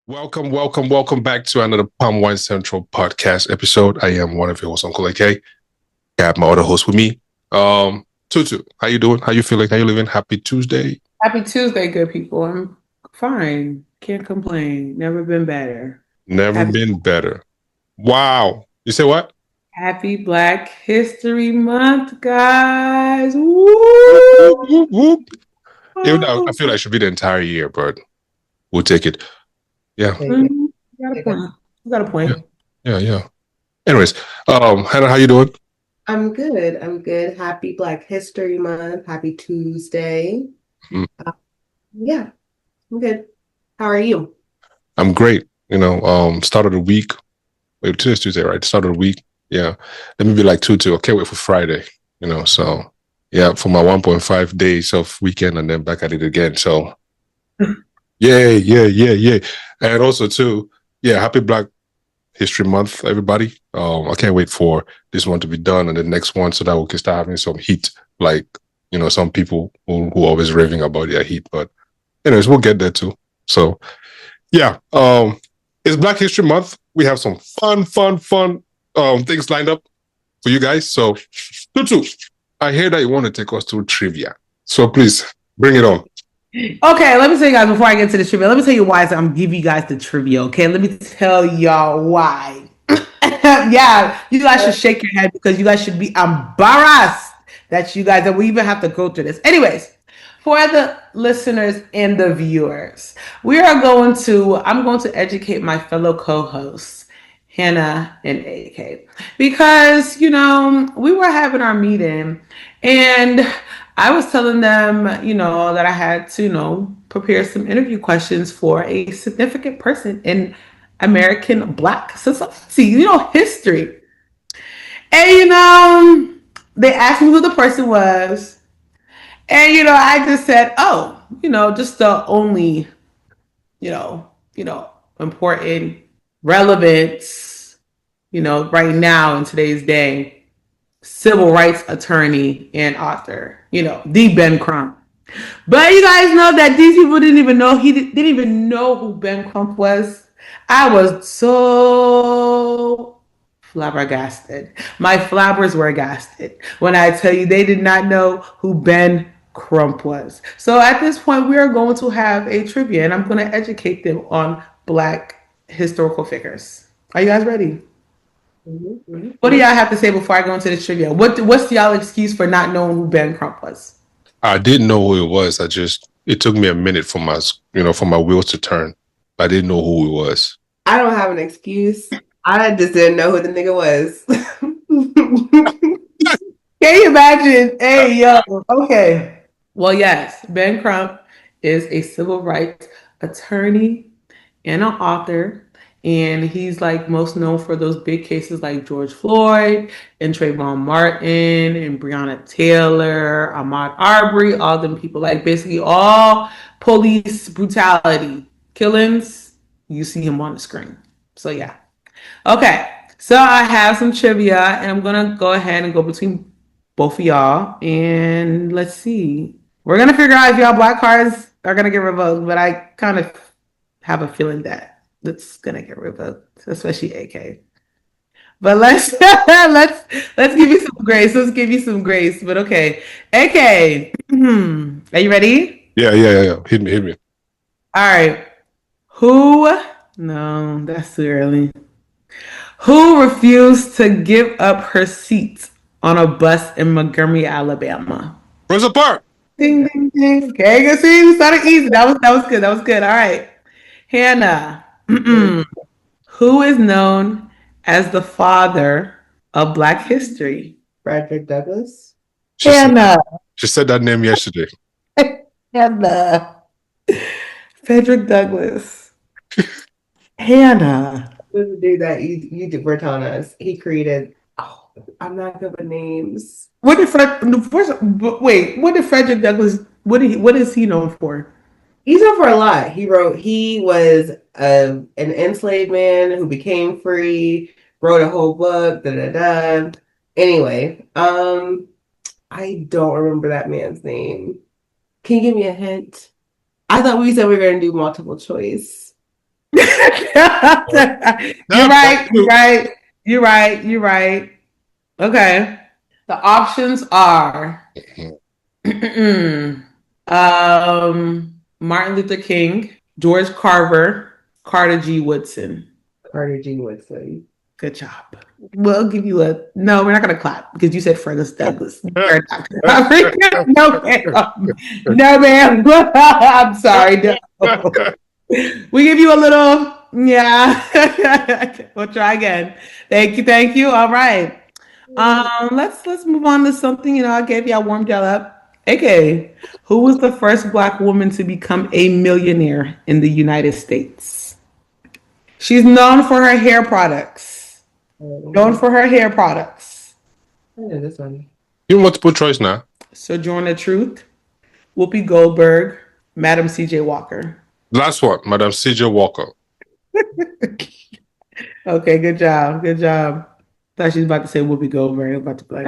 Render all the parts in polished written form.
Welcome back to another Palm Wine Central podcast episode. I am one of your hosts, Uncle AK. I have my other host with me, Tutu. How you doing? How you feeling? How you living? Happy Tuesday. Happy Tuesday, good people. I'm fine. Can't complain. Never been better. Never Happy, been better. Wow. You say what? happy Black History Month, guys. Whoop, Woo! whoop, whoop. Even though I feel like it should be the entire year, but we'll take it. Yeah. Mhm. You got a point. You got a Yeah. point. Yeah. Anyways, Hannah, how you doing? I'm good. I'm good. Happy Black History Month. Happy Tuesday. Mm. Yeah, I'm good. How are you? I'm great. Start of the week. Wait, today's Tuesday, right? Start of the week. Yeah. Let me be like Tutu. I can't wait for Friday. So yeah, for my 1.5 days of weekend and then back at it again. So yeah. And also too, yeah, happy Black History Month, everybody. I can't wait for this one to be done and the next one so that we can start having some heat. Like, some people who always raving about their heat. But anyways, we'll get there too. So yeah, it's Black History Month. We have some fun things lined up for you guys. So, Tutu, I hear that you want to take us through trivia. So please bring it on. Okay, let me tell you guys before I get to the trivia. Let me tell you why I'm giving you guys the trivia. Okay, let me tell y'all why. Yeah, you guys should shake your head because you guys should be embarrassed that we even have to go through this. Anyways, for the listeners and the viewers, I'm going to educate my fellow co-hosts, Hannah and AK, because we were having our meeting and I was telling them, that I had to, prepare some interview questions for a significant person in American Black society, history. And, they asked me who the person was. And, I just said, oh, just the only, you know, important relevance, right now in today's day, civil rights attorney and author, the Ben Crump. But you guys know that these people didn't even know who Ben Crump was. I was so flabbergasted. My flabbers were gasted when I tell you they did not know who Ben Crump was. So at this point, we are going to have a trivia, and I'm going to educate them on Black historical figures. Are you guys ready? Mm-hmm. What do y'all have to say before I go into the trivia? What's y'all excuse for not knowing who Ben Crump was? I didn't know who it was. It took me a minute for my wheels to turn. I didn't know who it was. I don't have an excuse. I just didn't know who the nigga was. Can you imagine? Hey, yo. Okay. Well, yes, Ben Crump is a civil rights attorney and an author. And he's like most known for those big cases like George Floyd and Trayvon Martin and Breonna Taylor, Ahmaud Arbery, all them people, like basically all police brutality killings. You see him on the screen. So yeah. Okay. So I have some trivia and I'm gonna go ahead and go between both of y'all. And let's see. We're gonna figure out if y'all black cards are gonna get revoked, but I kind of have a feeling that it's gonna get revoked, especially AK. But let's let's give you some grace. Let's give you some grace. But okay, AK, are you ready? Yeah. Hit me. All right. Who? No, that's too early. Who refused to give up her seat on a bus in Montgomery, Alabama? Rosa Parks. Ding ding ding. Okay, good. See, we started easy. That was good. That was good. All right, Hannah. Who is known as the father of Black history? Frederick Douglass. Hannah. She said that name yesterday. Hannah. Frederick Douglass. Hannah. The dude that you were telling us he created. Oh, I'm not good with names. What did Frederick Douglass? What is he known for? He's known for a lot. He was an enslaved man who became free, wrote a whole book, Anyway, I don't remember that man's name. Can you give me a hint? I thought we said we were going to do multiple choice. You're right. Okay. The options are Martin Luther King, George Carver, Carter G. Woodson. Carter G. Woodson. Good job. We'll give you a no. We're not gonna clap because you said Frederick Douglass. no, ma'am. No, ma'am. I'm sorry. No. We give you a little. Yeah. We'll try again. Thank you. All right. Let's move on to something. I gave y'all warmed y'all up. Okay. Who was the first Black woman to become a millionaire in the United States? She's known for her hair products. I know this one. You multiple choice now. Sojourner Truth, Whoopi Goldberg, Madam C.J. Walker. Last one, Madam C.J. Walker. Okay, good job. Thought she was about to say Whoopi Goldberg. I was about to be like,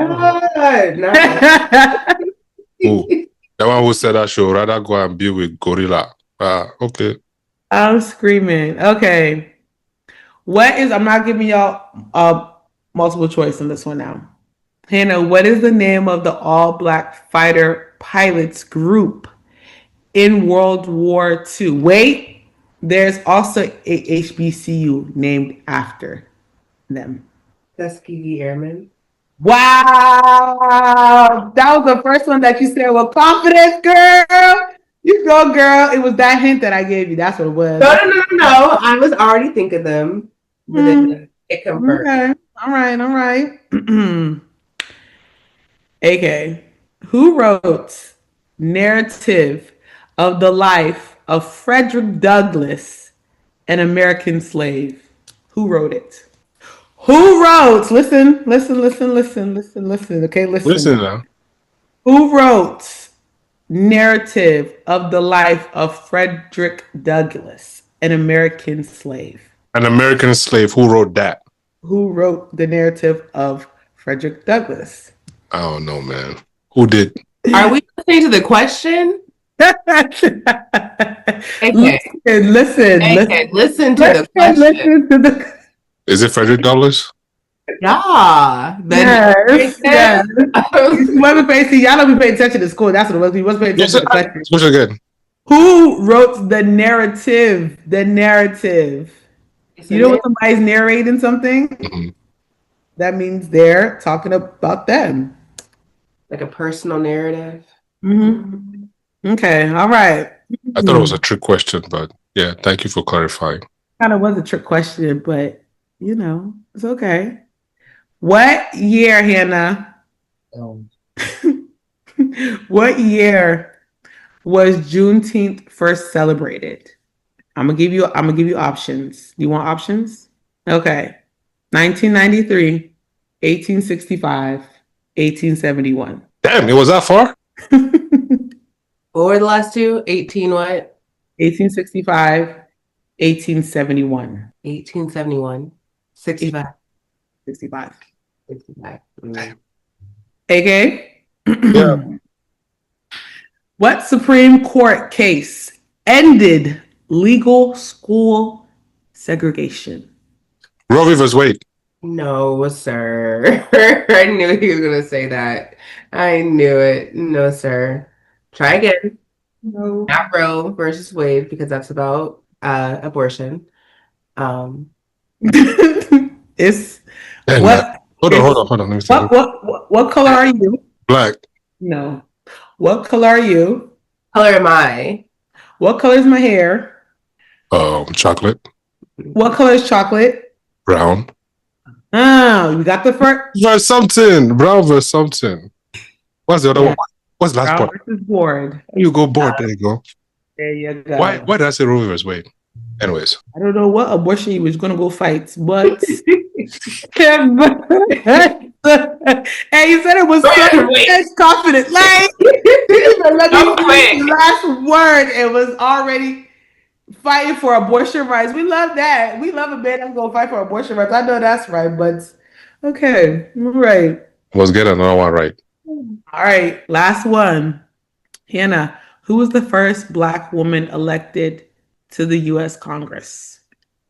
Ooh, the one who said I should rather go and be with gorilla. Okay. I'm screaming. Okay. I'm not giving y'all multiple choice in this one now. Hannah, what is the name of the all-Black fighter pilots group in World War II? Wait, there's also a HBCU named after them. Tuskegee Airmen. Wow! That was the first one that you said with confidence, girl. You go, girl. It was that hint that I gave you. That's what it was. No. I was already thinking them. But then it confirmed. Okay. All right. AK, who wrote Narrative of the Life of Frederick Douglass, an American Slave? Who wrote it? Listen. Okay, listen. Listen now. Who wrote Narrative of the Life of Frederick Douglass, an American Slave? An American Slave. Who wrote that? Who wrote the narrative of Frederick Douglass? I don't know, man. Who did? Are we listening to the question? Okay. Listen to the question. Is it Frederick Douglass? Yeah. Yes. Y'all don't be paying attention to school. That's what it was. We wasn't paying attention to the question. Which again? Who wrote the narrative? You know when somebody's narrating something? Mm-hmm. That means they're talking about them. Like a personal narrative. Mm-hmm. Okay, all right. I thought it was a trick question, but yeah, thank you for clarifying. Kind of was a trick question, but it's okay. What year, Hannah? What year was Juneteenth first celebrated? I'm gonna give you options. Do you want options? Okay. 1993, 1865, 1871. Damn, it was that far? What were the last two? 18 what? 1865, 1871. 1871. 65. 65. 65. Damn. AK? Yeah. What Supreme Court case ended legal school segregation? Roe v. Wade. No, sir. I knew he was going to say that. I knew it. No, sir. Try again. No. Not Roe versus Wade, because that's about abortion. It's Damn, what? Hold on. Let me see. What color are you? Black. No. What color are you? Color am I? What color is my hair? Chocolate. What color is chocolate? Brown. Oh, you got the first. Versus something. Brown versus something. What's the other one? What's the last Brown part? versus board. You go board. There you go. There you go. Why did I say Roe v. Wade? Anyways. I don't know what abortion he was going to go fight, but hey, you said it was so confident. Like, the last word, it was already fighting for abortion rights. We love that. We love a man that's going to fight for abortion rights. I know that's right, but okay, right. Let's get another one right. All right, last one. Hannah, who was the first Black woman elected to the U.S. Congress?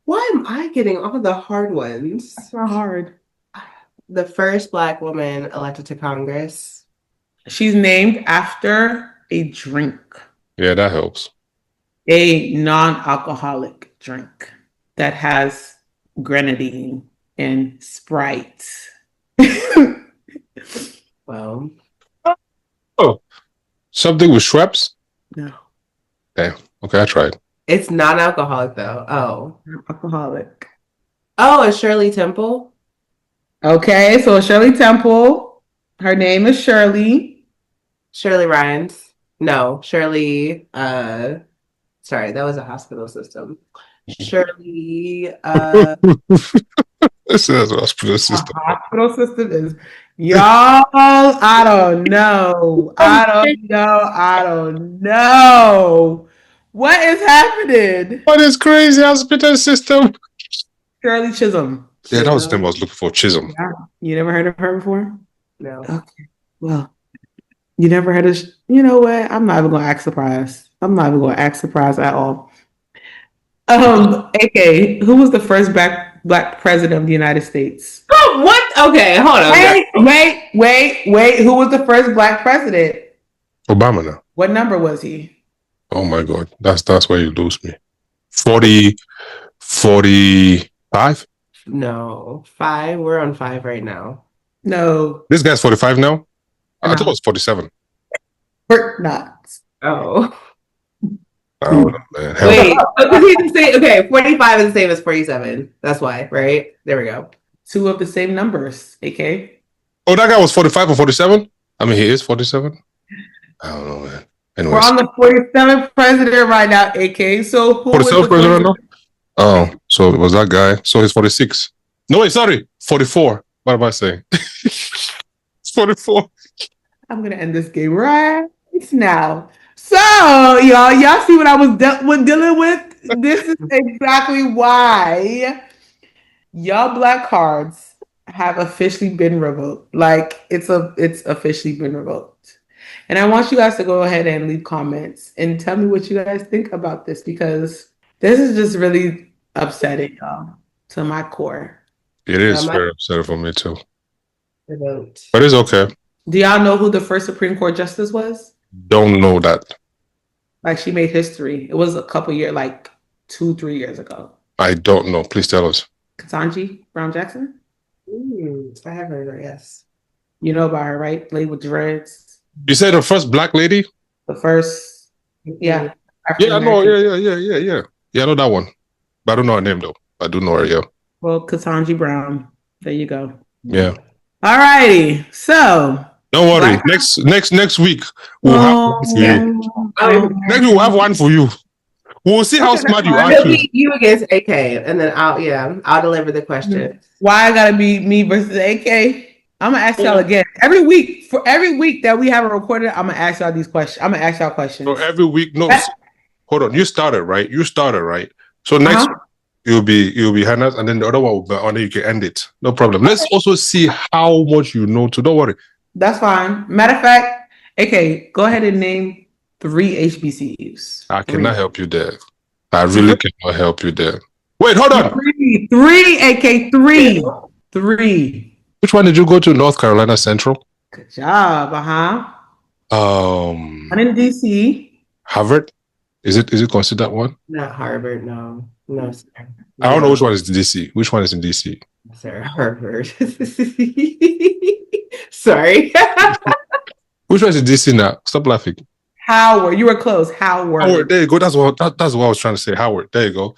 Why am I getting all the hard ones? That's not hard. The first Black woman elected to Congress. She's named after a drink. Yeah, that helps. A non-alcoholic drink that has grenadine and Sprite. Well, Oh, something with Schweppes? No, Damn. Okay, I tried. it's non-alcoholic though. Oh. alcoholic. Oh, it's Shirley Temple. Okay, so Shirley Temple. Her name is Shirley. Shirley Rhines. No, Shirley. Sorry, that was a hospital system. Shirley. This is a hospital A system. hospital system is y'all. I don't know. I don't know. What is happening? What is crazy hospital system? Shirley Chisholm. Yeah, that was the name I was looking for. Chisholm. You never heard of her before? No. Okay. Well, you never heard of. You know what? I'm not even going to act surprised. I'm not even going to act surprised at all. AK, who was the first black president of the United States? Oh, what? Okay, hold on. Wait. Who was the first black president? Obama now. What number was he? Oh my God. That's where you lose me. 40, 45? No, 5. We're on 5 right now. No. This guy's 45 now? I thought it was 47. We're not. Oh. I don't know, man. Hell Wait, because he's the same. Okay, 45 is the same as 47. That's why, right? There we go. Two of the same numbers, AK. Oh, that guy was 45 or 47? I mean, he is 47? I don't know, man. Anyways. We're on the 47th president right now, AK. So who 47th president now? Oh, so it was that guy. So he's 46. No, wait, sorry. 44. What am I saying? It's 44. I'm going to end this game right now. So, y'all see what I was dealing with? This is exactly why y'all black cards have officially been revoked. Like, it's officially been revoked. And I want you guys to go ahead and leave comments and tell me what you guys think about this, because this is just really upsetting, y'all, to my core. It is very upsetting for me, too. Revoked. But it's okay. Do y'all know who the first Supreme Court justice was? Don't know that. Like, she made history. It was a couple years, like 2-3 years ago. I don't know. Please tell us. Ketanji Brown Jackson? I have heard her, yes. You know about her, right? Lady with dreads. You said the first black lady? The first, yeah. Yeah, I know. Yeah. Yeah, I know that one. But I don't know her name, though. I do know her, yeah. Well, Ketanji Brown. There you go. Yeah. All righty. So... Don't worry. Next week we'll have one for you. Next week we'll have one for you. We'll see how smart you are. You against AK, and then I'll deliver the question. Why I gotta be me versus AK? I'm gonna ask y'all again every week. For every week that we have a recorded, I'm gonna ask y'all these questions. I'm gonna ask y'all questions. So every week, no. Hold on. You started right. So next you'll be Hannah's, and then the other one will be on. You can end it. No problem. Let's also see how much you know. Don't worry. That's fine. Matter of fact, AK, go ahead and name 3 HBCUs. I cannot help you there. I really cannot help you there. Wait, hold on. 3, AK, 3. Which one did you go to? North Carolina Central. Good job. One in DC. Harvard. Is it considered one? Not Harvard. No, sir. I don't know which one is in DC. Which one is in DC? Sir, Harvard. Sorry. Which one is in DC now? Stop laughing. Howard. You were close. Howard. There you go. That's what I was trying to say. Howard. There you go.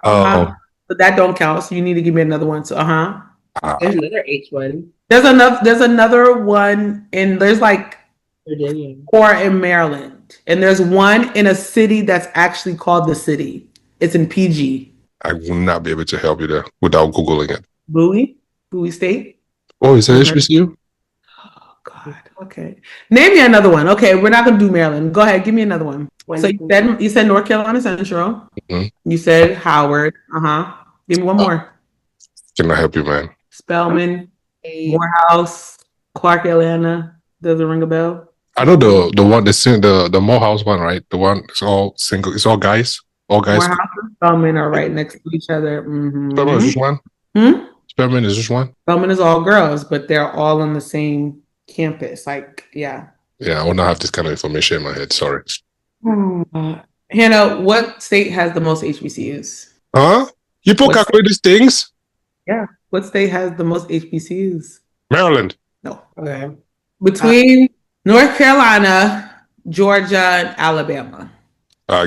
But that don't count. So you need to give me another one. So There's another H one. There's another one, and there's like Virginia. 4 in Maryland, and there's one in a city that's actually called the city. It's in PG. I will not be able to help you there without Googling it. Bowie State. Oh, is that HBCU? Oh God. Okay. Name me another one. Okay, we're not gonna do Maryland. Go ahead, give me another one. So you said North Carolina Central. Mm-hmm. You said Howard. Give me one more. Can I help you, man? Spelman, Morehouse, Clark, Atlanta. Does it ring a bell? I know the one, the Morehouse one, right? The one it's all single. It's all guys. All guys. Morehouse and Spelman are right next to each other. Spelman is just one. Spelman is just one. Spelman is all girls, but they're all on the same campus. Like, yeah. Yeah, I will not have this kind of information in my head. Sorry. Hannah, what state has the most HBCUs? Huh? You people calculate these things? Yeah. What state has the most HBCUs? Maryland. No. Okay. Between North Carolina, Georgia, and Alabama.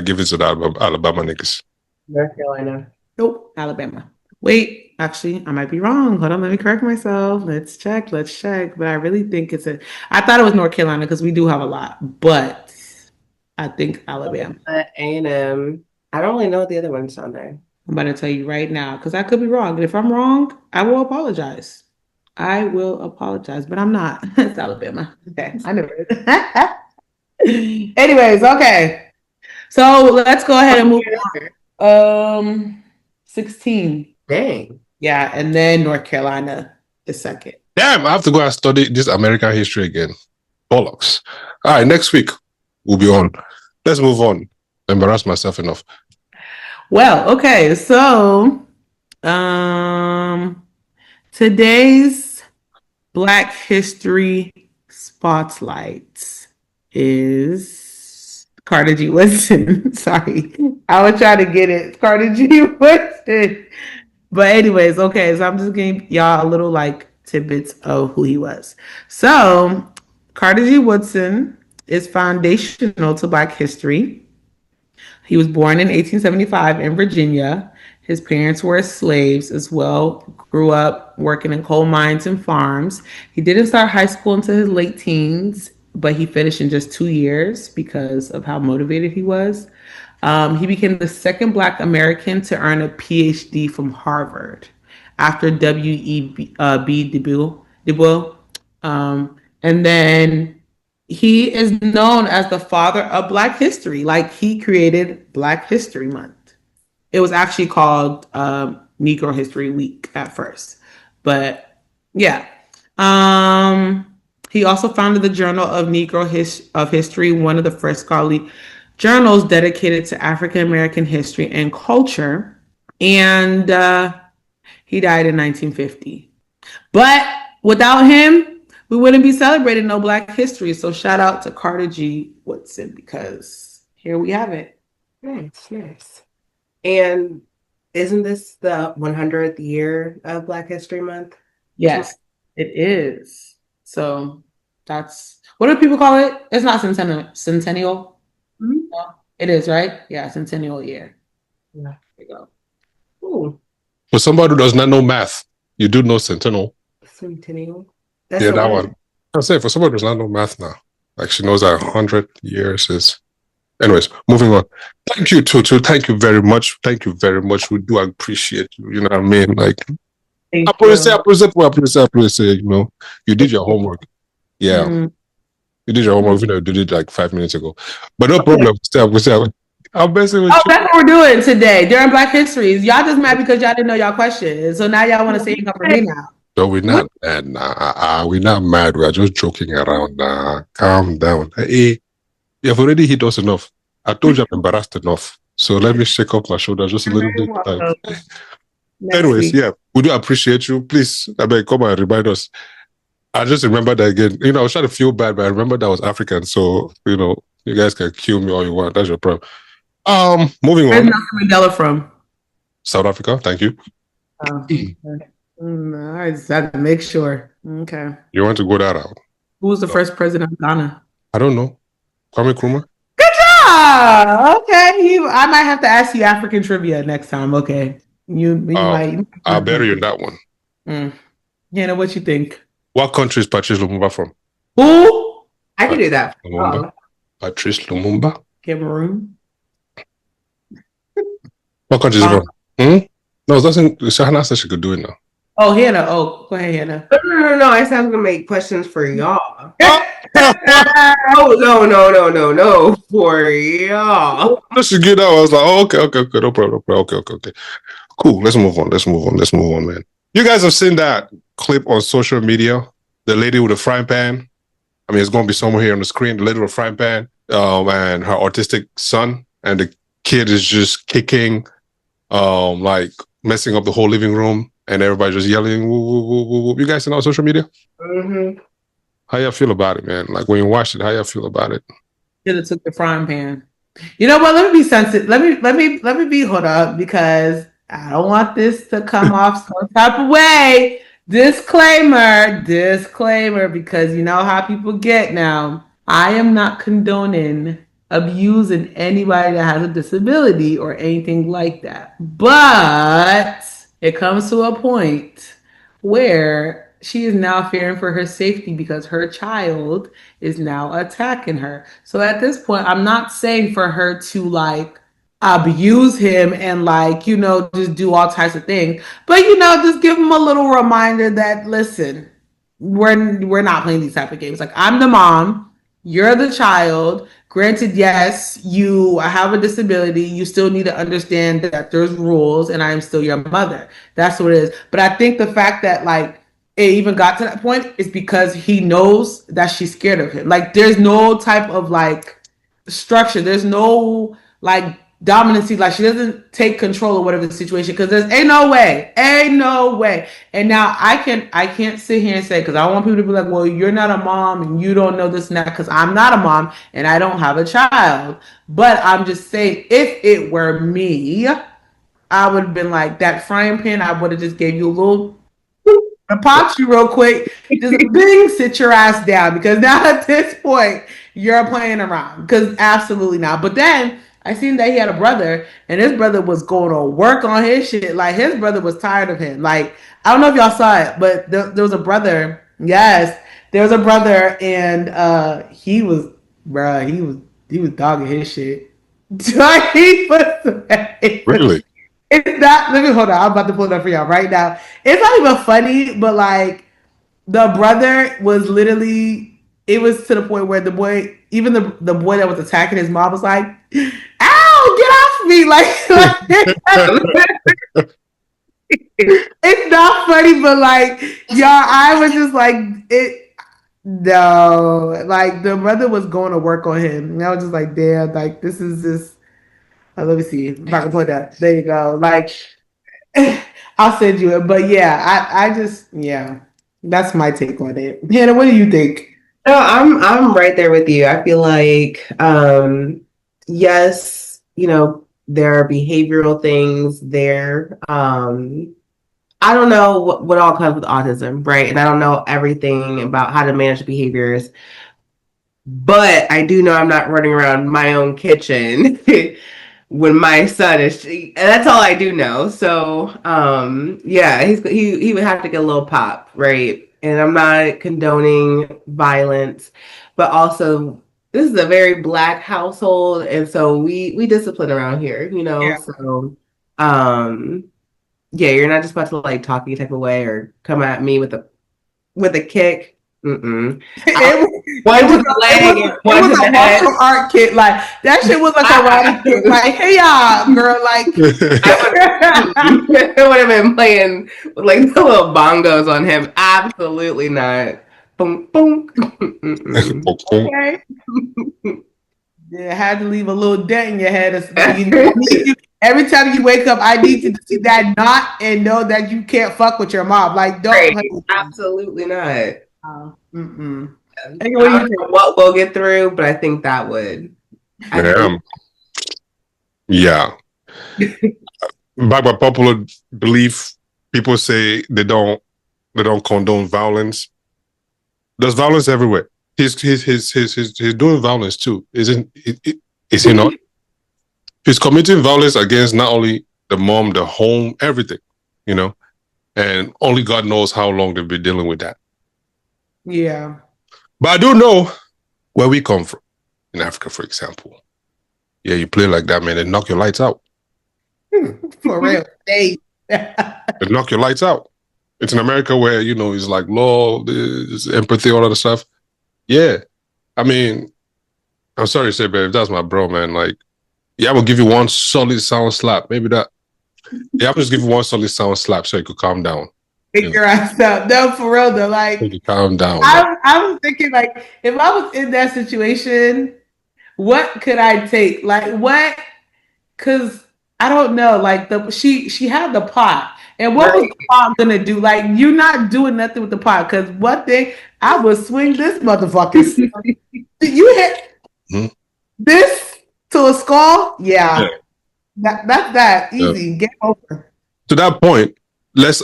Give it to the Alabama niggas. North Carolina. Nope, Alabama. Wait, actually, I might be wrong. Hold on, let me correct myself. Let's check. But I really think I thought it was North Carolina because we do have a lot, but I think Alabama. A&M. I don't really know what the other ones on there. I'm about to tell you right now because I could be wrong. And if I'm wrong, I will apologize. But I'm not. It's Alabama. Okay, I never. Anyways, okay. So let's go ahead and move on. 16. Dang. Yeah, and then North Carolina is second. Damn, I have to go and study this American history again. Bollocks. All right, next week we'll be on. Let's move on. Embarrass myself enough. Well, okay, so today's Black History Spotlight is Carter G. Woodson. Sorry, I was trying to get it. Carter G. Woodson. But anyways, okay, so I'm just giving y'all a little like tidbits of who he was. So Carter G. Woodson is foundational to Black history. He was born in 1875 in Virginia. His parents were slaves as well, grew up working in coal mines and farms. He didn't start high school until his late teens, but he finished in just 2 years because of how motivated he was. He became the second Black American to earn a PhD from Harvard after W.E.B. Du Bois. And then he is known as the father of Black history. Like, he created Black History Month. It was actually called Negro History Week at first. But yeah. He also founded the Journal of Negro History, one of the first scholarly journals dedicated to African American history and culture. And he died in 1950. But without him, we wouldn't be celebrating no Black history. So shout out to Carter G. Woodson, because here we have it. Nice. And isn't this the 100th year of Black History Month? Yes, it is. So that's, what do people call it? It's not centennial. Mm-hmm. No, it is, right? Yeah, centennial year. Yeah. There you go. Ooh. For somebody who does not know math, you do know centennial. Centennial? That's yeah, that one. I say for somebody who does not know math now, like she knows that 100 years is. Anyways, moving on. Thank you, Tutu. Thank you very much. We do appreciate you. You know what I mean? Like, I appreciate, you know, you did your homework. Yeah. Mm-hmm. You did your homework, even though you did it like 5 minutes ago. But no problem. I'm messing with you. That's what we're doing today during Black History. Y'all just mad because y'all didn't know y'all questions. So now y'all want to say you come for me now. No, we're not mad. We're not mad. We're just joking around. Calm down. Hey, you've already hit us enough. I told you I'm embarrassed enough. So let me shake off my shoulders just a little bit. Anyways, yeah, we do appreciate you. Please, I beg, come and remind us. I just remember that again. You know, I was trying to feel bad, but I remember that I was African. So, you know, you guys can kill me all you want. That's your problem. Moving on. Where's Nelson Mandela from? South Africa. Thank you. I just had to make sure. Okay. You want to go that out? Who was the first president of Ghana? I don't know. Kwame Nkrumah. Good job. Okay. I might have to ask you African trivia next time. Okay. You might. I'll bury you in that one. Hannah, what you think? What country is Patrice Lumumba from? Who? I can do that. Patrice Lumumba. Cameroon. What country is he from? No, Shahana said she could do it now. Oh, Hannah. Oh, go ahead, Hannah. No. I said I was going to make questions for y'all. No. For y'all. Let's just get out. I was like, okay. No problem. Okay. Cool. Let's move on, man. You guys have seen that clip on social media? The lady with the frying pan. It's going to be somewhere here on the screen. The lady with the frying pan and her autistic son and the kid is just kicking, like messing up the whole living room, and everybody just yelling. Woo, woo, woo, woo, woo. You guys know social media? Mm-hmm. How y'all feel about it, man? Like when you watched it, how y'all feel about it? Should have took the frying pan. You know what? Let me be sensitive. Let me be. Hold up, because I don't want this to come off some type of way. Disclaimer, because you know how people get now. I am not condoning abusing anybody that has a disability or anything like that. But it comes to a point where she is now fearing for her safety because her child is now attacking her. So at this point, I'm not saying for her to like abuse him and like, you know, just do all types of things. But you know, just give him a little reminder that listen, we're not playing these type of games. Like I'm the mom, you're the child. Granted, yes, you have a disability. You still need to understand that there's rules, and I am still your mother. That's what it is. But I think the fact that like it even got to that point is because he knows that she's scared of him. Like there's no type of like structure. There's no like dominancy. Like she doesn't take control of whatever the situation. Because there's ain't no way. And now I can't sit here and say because I don't want people to be like, well, you're not a mom and you don't know this and that. Because I'm not a mom and I don't have a child. But I'm just saying, if it were me, I would have been like that frying pan. I would have just gave you a little I popped you real quick. Just bing, sit your ass down because now at this point you're playing around. Because absolutely not. But then I seen that he had a brother, and his brother was going to work on his shit. Like his brother was tired of him. Like I don't know if y'all saw it, but there was a brother. Yes, there was a brother, and he was, bruh, he was dogging his shit. He was Really? it's not. Let me hold on. I'm about to pull it up for y'all right now. It's not even funny, but like the brother was literally. It was to the point where the boy, even the boy that was attacking his mom, was like, "Ow, get off me!" It's not funny, but like, y'all, I was just like, it. No, like the brother was going to work on him, and I was just like, damn, like this is just. Let me see if I can put that. There you go. Like. I'll send you it. But yeah, I just yeah, that's my take on it. Hannah, what do you think? No, I'm right there with you. I feel like yes, you know, there are behavioral things there. I don't know what all comes with autism, right? And I don't know everything about how to manage behaviors, but I do know I'm not running around my own kitchen when my son is, and that's all I do know. So, yeah, he would have to get a little pop, right? And I'm not condoning violence, but also this is a very Black household, and so we discipline around here, you know. Yeah. So, yeah, you're not just about to like talk any type of way or come at me with a kick. Mm-mm. One to the leg, one to the head. Martial art kit, like that shit was like a karate kick. Like, hey y'all, girl, like I would have been playing with like the little bongos on him. Absolutely not. Boom, boom. okay. Yeah, had to leave a little dent in your head. Every time you wake up, I need you to see that knot and know that you can't fuck with your mom. Like, don't. Right. Absolutely not. Mm-mm. I don't know what we'll get through, but I think that would. Yeah. By popular belief, people say they don't condone violence. There's violence everywhere. He's doing violence too. Is he not? He's committing violence against not only the mom, the home, everything, you know, and only God knows how long they've been dealing with that. Yeah. But I do know where we come from. In Africa, for example. Yeah, you play like that, man, they knock your lights out. For real. They knock your lights out. It's in America where, you know, it's like law, there's empathy, all of the stuff. Yeah. I mean, I'm sorry to say, babe, that's my bro, man. Like, yeah, I will give you one solid sound slap. Maybe that. Yeah, I'll just give you one solid sound slap so you could calm down. Pick your ass up. No, for real though. Like, calm down. I was thinking, like, if I was in that situation, what could I take? Like, what Cause I don't know, like she had the pot. And what was Right. the pot gonna do? Like, you're not doing nothing with the pot. Cause one thing, I would swing this motherfucker. You hit Mhm. this to a skull? Yeah. Yeah. That's that. Yeah. Easy. Get over. To that point, let's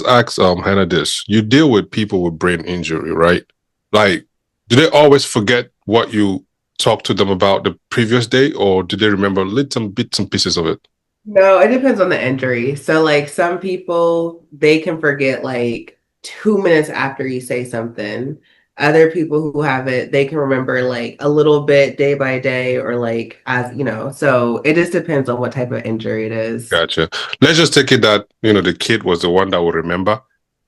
ask Hannah this. You deal with people with brain injury, right? Like, do they always forget what you talked to them about the previous day, or do they remember little bits and pieces of it? No, it depends on the injury. So, like, some people, they can forget like 2 minutes after you say something. Other people who have it, they can remember like a little bit day by day, or like, as you know. So it just depends on what type of injury it is. Gotcha. Let's just take it that, the kid was the one that will remember.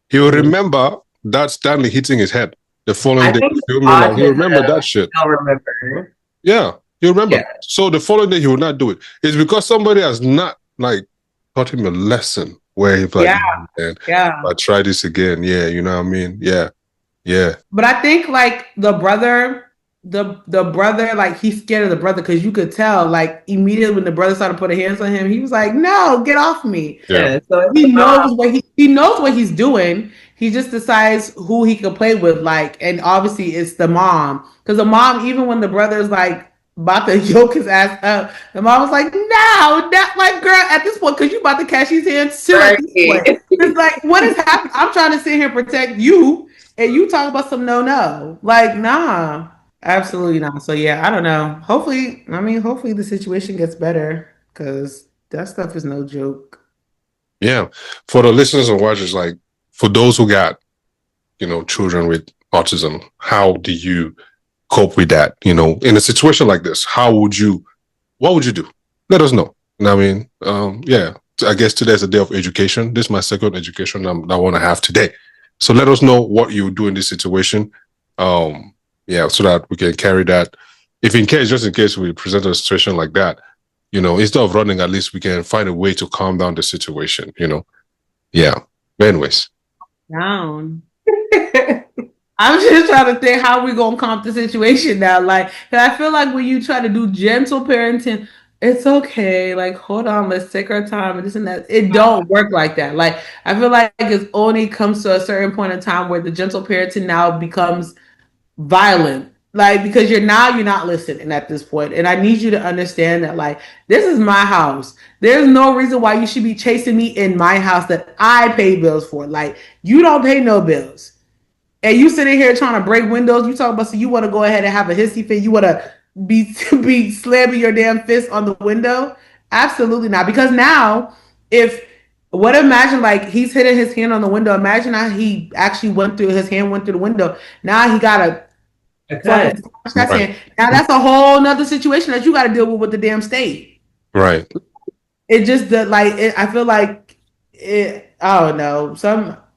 He will Mhm. remember that Stanley hitting his head the following I day. think Filming, like, he'll remember that autism, shit. I'll remember. Yeah, he'll remember. Yeah. So the following day, he will not do it. It's because somebody has not, like, taught him a lesson where he's like, Yeah. man, Yeah. I'll try this again. Yeah, you know what I mean? Yeah. Yeah. But I think like the brother, like he's scared of the brother because you could tell like immediately when the brother started putting hands on him, he was like, "No, get off me." Yeah. So it's He not. knows what he knows what he's doing. He just decides who he can play with, like, and obviously it's the mom because the mom, even when the brother's like about to yoke his ass up, the mom was like, "No, not like girl." At this point, because you about to catch his hands too. At Right. this point, it's like, what is happening? I'm trying to sit here and protect you, and you talk about some no, like, nah, absolutely not. So yeah, I don't know. Hopefully the situation gets better because that stuff is no joke. Yeah. For the listeners and watchers, like, for those who got, children with autism, how do you cope with that? In a situation like this, what would you do? Let us know. I mean, yeah, I guess today's a day of education. This is my second education I want to have today. So let us know what you would do in this situation. Yeah, so that we can carry that. If in case, just in case we present a situation like that, instead of running, at least we can find a way to calm down the situation, Yeah. But anyways. Down. I'm just trying to think how we gonna calm the situation now. Like, 'cause I feel like when you try to do gentle parenting, it's okay. Like, hold on, let's take our time and this and that. It don't work like that. Like, I feel like it only comes to a certain point in time where the gentle parenting now becomes violent. Like, because you're not listening at this point. And I need you to understand that, like, this is my house. There's no reason why you should be chasing me in my house that I pay bills for. Like, you don't pay no bills. And you sitting here trying to break windows. You talk about, so you want to go ahead and have a hissy fit. You want to be slamming your damn fist on the window? Absolutely not. Because now, if imagine like he's hitting his hand on the window. Imagine how he actually his hand went through the window. Now he got a fucking scratch Right. hand. Now that's a whole nother situation that you got to deal with the damn state. Right. It just that like I feel like it. I don't know.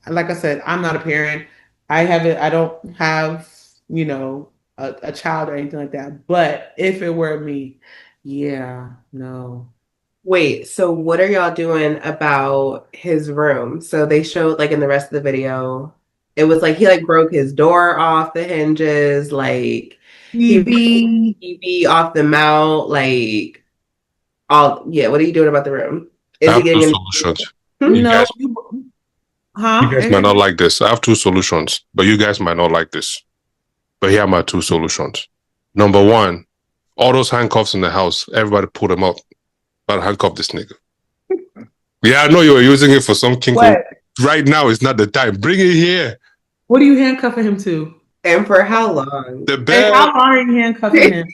Like I said, I'm not a parent. I don't have a child or anything like that. But if it were me, yeah, no. Wait, so what are y'all doing about his room? So they showed like in the rest of the video, it was like he like broke his door off the hinges, like he broke TV. the TV off the mount, like all yeah. What are you doing about the room? I Is he have two getting solutions. in? You No, guys, you guys might not like this. I have two solutions, but you guys might not like this. But here are my two solutions. Number one, all those handcuffs in the house, everybody pull them up. But handcuff this nigga. Yeah, I know you were using it for some kink. Right now is not the time. Bring it here. What are you handcuffing him to? And for how long? The And bed. how long are you handcuffing him?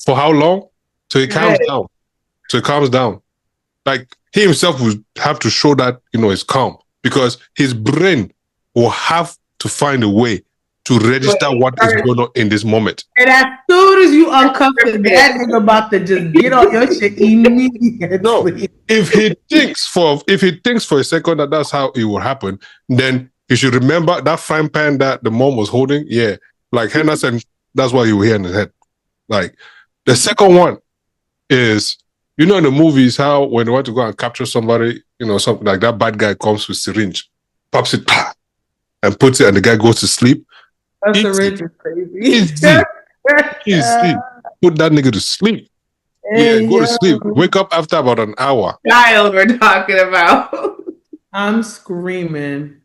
For how long? Till he calms Right. down. Till he calms down. Like, he himself would have to show that, he's calm. Because his brain will have to find a way to register what is going on in this moment. And as soon as you uncuff it, that nigga about to just get on your shit immediately. No, if he thinks for a second that that's how it will happen, then he should remember that frying pan that the mom was holding. Yeah, like Hannah said, that's what he will hear in his head. Like, the second one is, in the movies, how when they want to go and capture somebody, something like that bad guy comes with syringe, pops it, and puts it, and the guy goes to sleep. That syringe is crazy. Easy. Put that nigga to sleep. Yeah, Hey, go to yo, sleep. Wake up after about an hour. Child we're talking about. I'm screaming.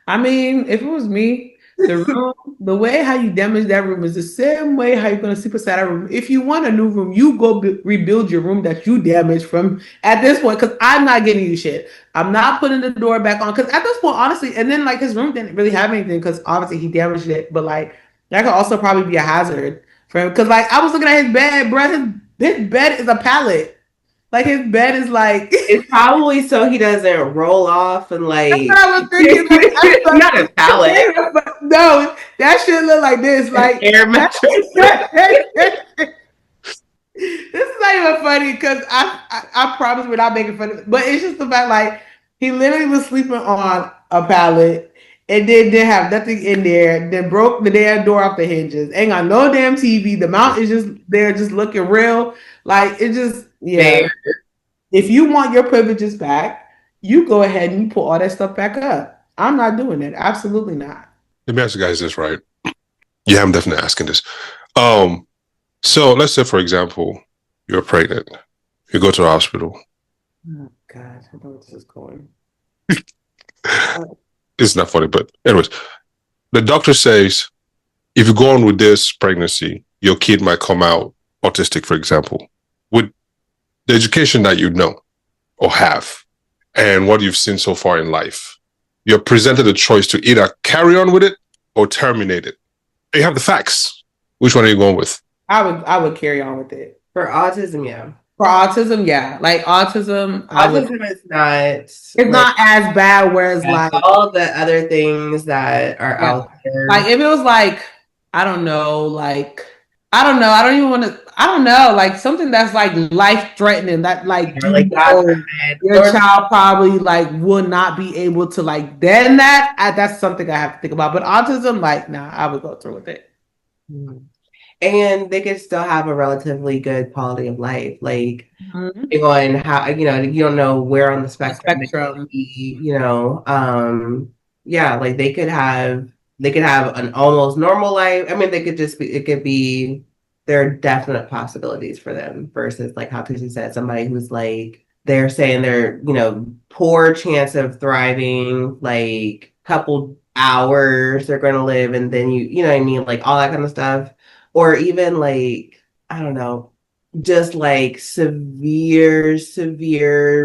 I mean, if it was me, the room, the way how you damage that room is the same way how you're gonna sleep inside a room. If you want a new room, you go rebuild your room that you damaged from at this point. Because I'm not getting you shit. I'm not putting the door back on. Because at this point, honestly, and then like his room didn't really have anything because obviously he damaged it. But like that could also probably be a hazard for him. Because like I was looking at his bed, bro. His bed is a pallet. Like his bed is like. It's probably so he doesn't roll off and That's like what I was thinking. Like, not a pallet, no, that shit look like this. an Like air mattress. this is not even funny because I promise we're not making fun of it. But it's just the fact like he literally was sleeping on a pallet and then didn't have nothing in there. Then broke the damn door off the hinges. Ain't got no damn TV. The mount is just there, just looking real. Like it just yeah. Fair. If you want your privileges back, you go ahead and you put all that stuff back up. I'm not doing it. Absolutely not. Let me ask you guys this, right? Yeah, I'm definitely asking this. So let's say, for example, you're pregnant. You go to the hospital. Oh God, I know where this is going. It's not funny, but anyways, the doctor says if you go on with this pregnancy, your kid might come out autistic, for example. With the education that you know or have and what you've seen so far in life, you're presented a choice to either carry on with it or terminate it. You have the facts. Which one are you going with? I would carry on with it. For autism, yeah. For autism, yeah. Like autism, Autism is not. It's not as bad. Whereas like all the other things that are out there. Like if it was like I don't know, like I don't know. I don't even want to. I don't know, like something that's like life threatening. That like your child probably like will not be able to like. Then that's something I have to think about. But autism, like, nah, I would go through with it. And they could still have a relatively good quality of life. Like, going how you don't know where on the spectrum. Yeah, like they could have an almost normal life. I mean, they could just be. It could be. There are definite possibilities for them versus like how Chrissy said, somebody who's like they're saying they're poor chance of thriving, like couple hours they're going to live, and then you know what I mean, like all that kind of stuff. Or even like, I don't know, just like severe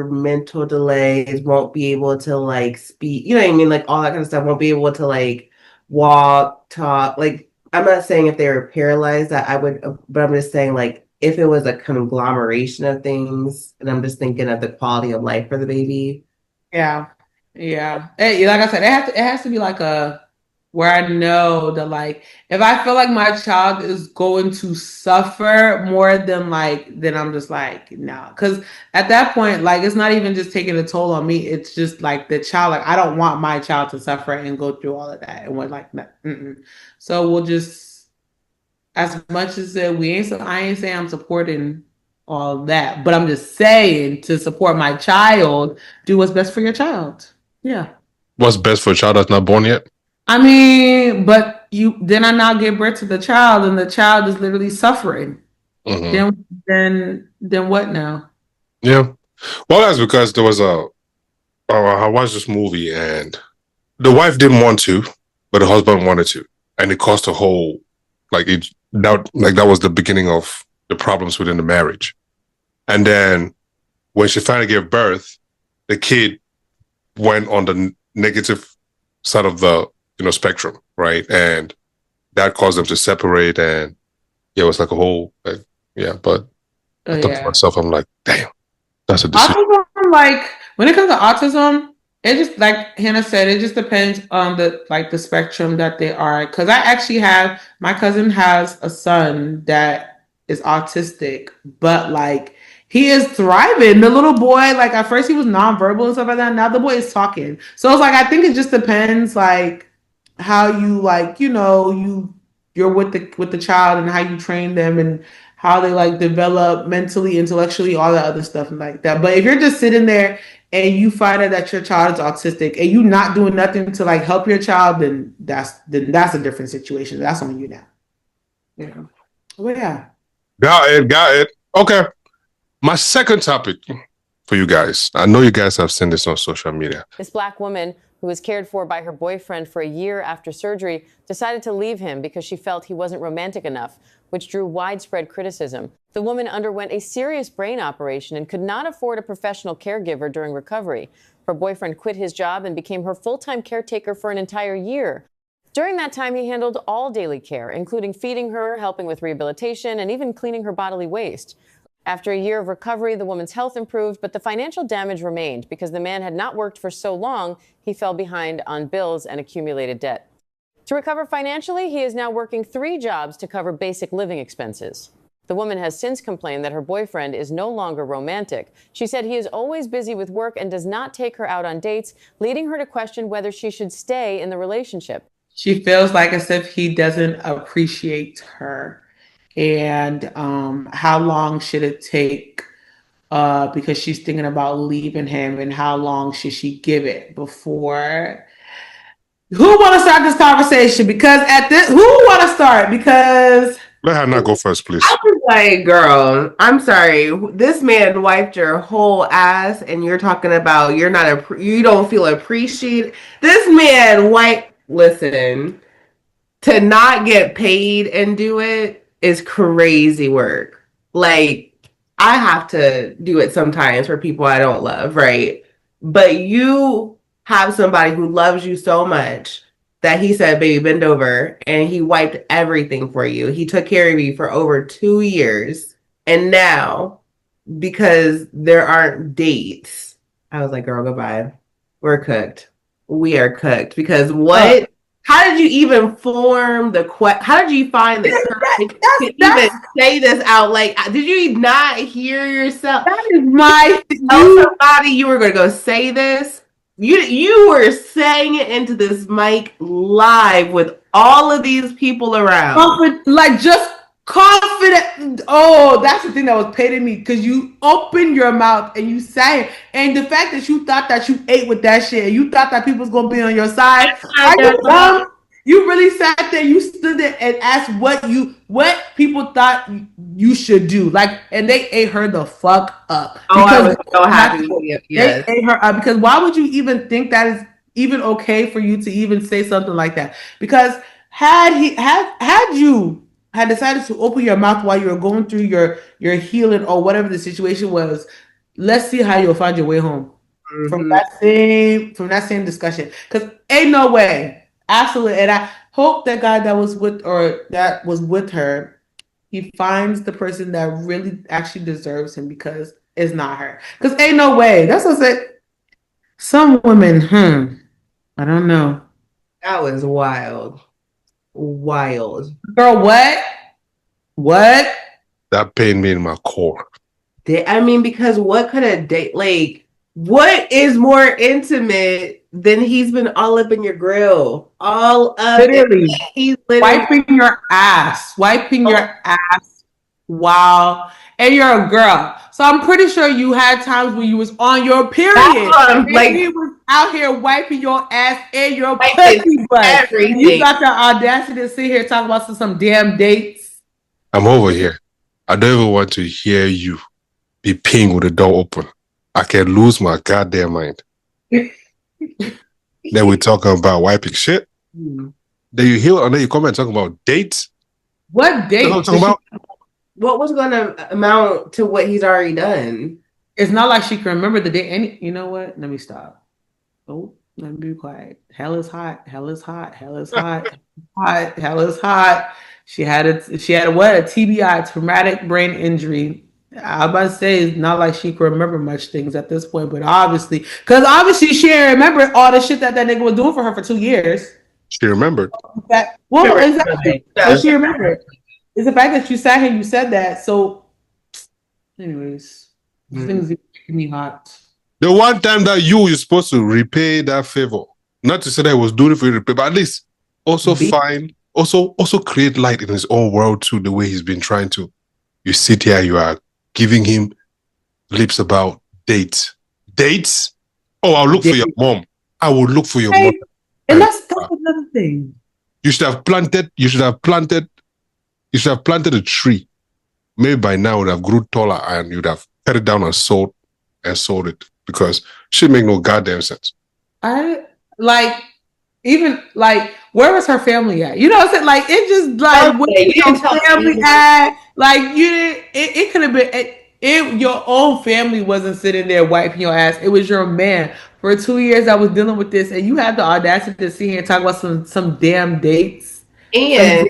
mental delays, won't be able to like speak, you know what I mean? Like all that kind of stuff, won't be able to like walk, talk. Like, I'm not saying if they were paralyzed that I would, but I'm just saying like if it was a conglomeration of things, and I'm just thinking of the quality of life for the baby. Yeah. Yeah. Hey, like I said, it has to be like a where I know that like if I feel like my child is going to suffer more than like then I'm just like no, because at that point like it's not even just taking a toll on me, it's just like the child, like I don't want my child to suffer and go through all of that, and we're like so we'll just as much as I ain't saying I'm supporting all that, but I'm just saying to support my child, do what's best for your child. Yeah. What's best for a child that's not born yet? I mean, but I now give birth to the child, and the child is literally suffering. Then what now? Yeah. Well, that's because there was I watched this movie and the wife didn't want to, but the husband wanted to, and it caused a whole that was the beginning of the problems within the marriage. And then when she finally gave birth, the kid went on the negative side of the spectrum, right? And that caused them to separate, and it was like a whole But I thought to myself, I'm like, damn, that's a decision. Autism, like when it comes to autism, it just like Hannah said, it just depends on the spectrum that they are. Because I actually have my cousin has a son that is autistic, but like he is thriving. The little boy, like at first he was nonverbal and stuff like that. Now the boy is talking. So it's like I think it just depends like how you like you're with the child and how you train them and how they like develop mentally, intellectually, all that other stuff like that. But if you're just sitting there and you find out that your child is autistic and you not doing nothing to like help your child, then that's a different situation. That's on you now. Yeah. Well, yeah. Got it. Okay. My second topic for you guys. I know you guys have seen this on social media. This Black woman, who was cared for by her boyfriend for a year after surgery, decided to leave him because she felt he wasn't romantic enough, which drew widespread criticism. The woman underwent a serious brain operation and could not afford a professional caregiver during recovery. Her boyfriend quit his job and became her full-time caretaker for an entire year. During that time, he handled all daily care, including feeding her, helping with rehabilitation, and even cleaning her bodily waste. After a year of recovery, the woman's health improved, but the financial damage remained because the man had not worked for so long, he fell behind on bills and accumulated debt. To recover financially, he is now working 3 jobs to cover basic living expenses. The woman has since complained that her boyfriend is no longer romantic. She said he is always busy with work and does not take her out on dates, leading her to question whether she should stay in the relationship. She feels like as if he doesn't appreciate her. And how long should it take? Because she's thinking about leaving him, and how long should she give it before? Who want to start this conversation? Because who want to start? Because let Hannah go first, please. I was like, girl, I'm sorry. This man wiped your whole ass, and you're talking about you don't feel appreciated. This man wiped. Listen, to not get paid and do it is crazy work. Like, I have to do it sometimes for people I don't love, right? But you have somebody who loves you so much that he said, baby, bend over, and he wiped everything for you. He took care of you for over 2 years. And now, because there aren't dates, I was like, girl, goodbye. We're cooked. We are cooked. Because what? How did you even form the how did you find the courage to even say this out? Like, did you not hear yourself? That is my tell somebody you were going to go say this. You were saying it into this mic live with all of these people around. Like, just confident. Oh, that's the thing that was paying me, because you opened your mouth and you sang it. And the fact that you thought that you ate with that shit and you thought that people was going to be on your side. Are you dumb? You really sat there, you stood there and asked what people thought you should do. Like, and they ate her the fuck up. Oh, I was so happy. Yes. They ate her up, because why would you even think that is even okay for you to even say something like that? Because had you had decided to open your mouth while you were going through your healing or whatever the situation was, let's see how you'll find your way home from that same discussion. Because ain't no way. Absolutely. And I hope that guy that was with her, he finds the person that really actually deserves him, because it's not her. Because ain't no way. That's what I said. Some women, I don't know. That was wild. Wild. Girl, what? That pained me in my core. I mean, because what could a date, like, what is more intimate than he's been all up in your grill? All up. Literally. He's wiping your ass. Wow. And you're a girl. So I'm pretty sure you had times when you was on your period. Like, he was out here wiping your ass and your pussy butt. Everything. You got the audacity to sit here talking about some damn dates. I'm over here. I don't even want to hear you be peeing with the door open. I can lose my goddamn mind. Then we're talking about wiping shit. Then you hear, and then you come and talk about dates. What dates? What talking about? What was going to amount to what he's already done? It's not like she can remember the date. You know what? Let me stop. Oh, let me be quiet. Hell is hot. Hell is hot. Hell is hot. Hot. Hell is hot. She had what? A TBI, traumatic brain injury. I was about to say, it's not like she can remember much things at this point, but obviously she didn't remember all the shit that nigga was doing for her for 2 years. She remembered. Exactly. What she remembered is the fact that you sat here and you said that. So, anyways, things are making me hot. The one time that you're supposed to repay that favor, not to say that he was doing it for you to repay, but at least also create light in his own world too, the way he's been trying to. You sit here, you are giving him lips about dates. Dates? Oh, I'll look for your mom. I will look for your mom. And that's another thing. You should have planted a tree maybe by now would have grew taller and you'd have cut it down and sold it because she make no goddamn sense. I like even like where was her family at? You know what I'm saying? Like it just like where you didn't your tell family me. at? Like you didn't. It could have been. Your own family wasn't sitting there wiping your ass. It was your man. For 2 years, I was dealing with this, and you had the audacity to sit here and talk about some damn dates. And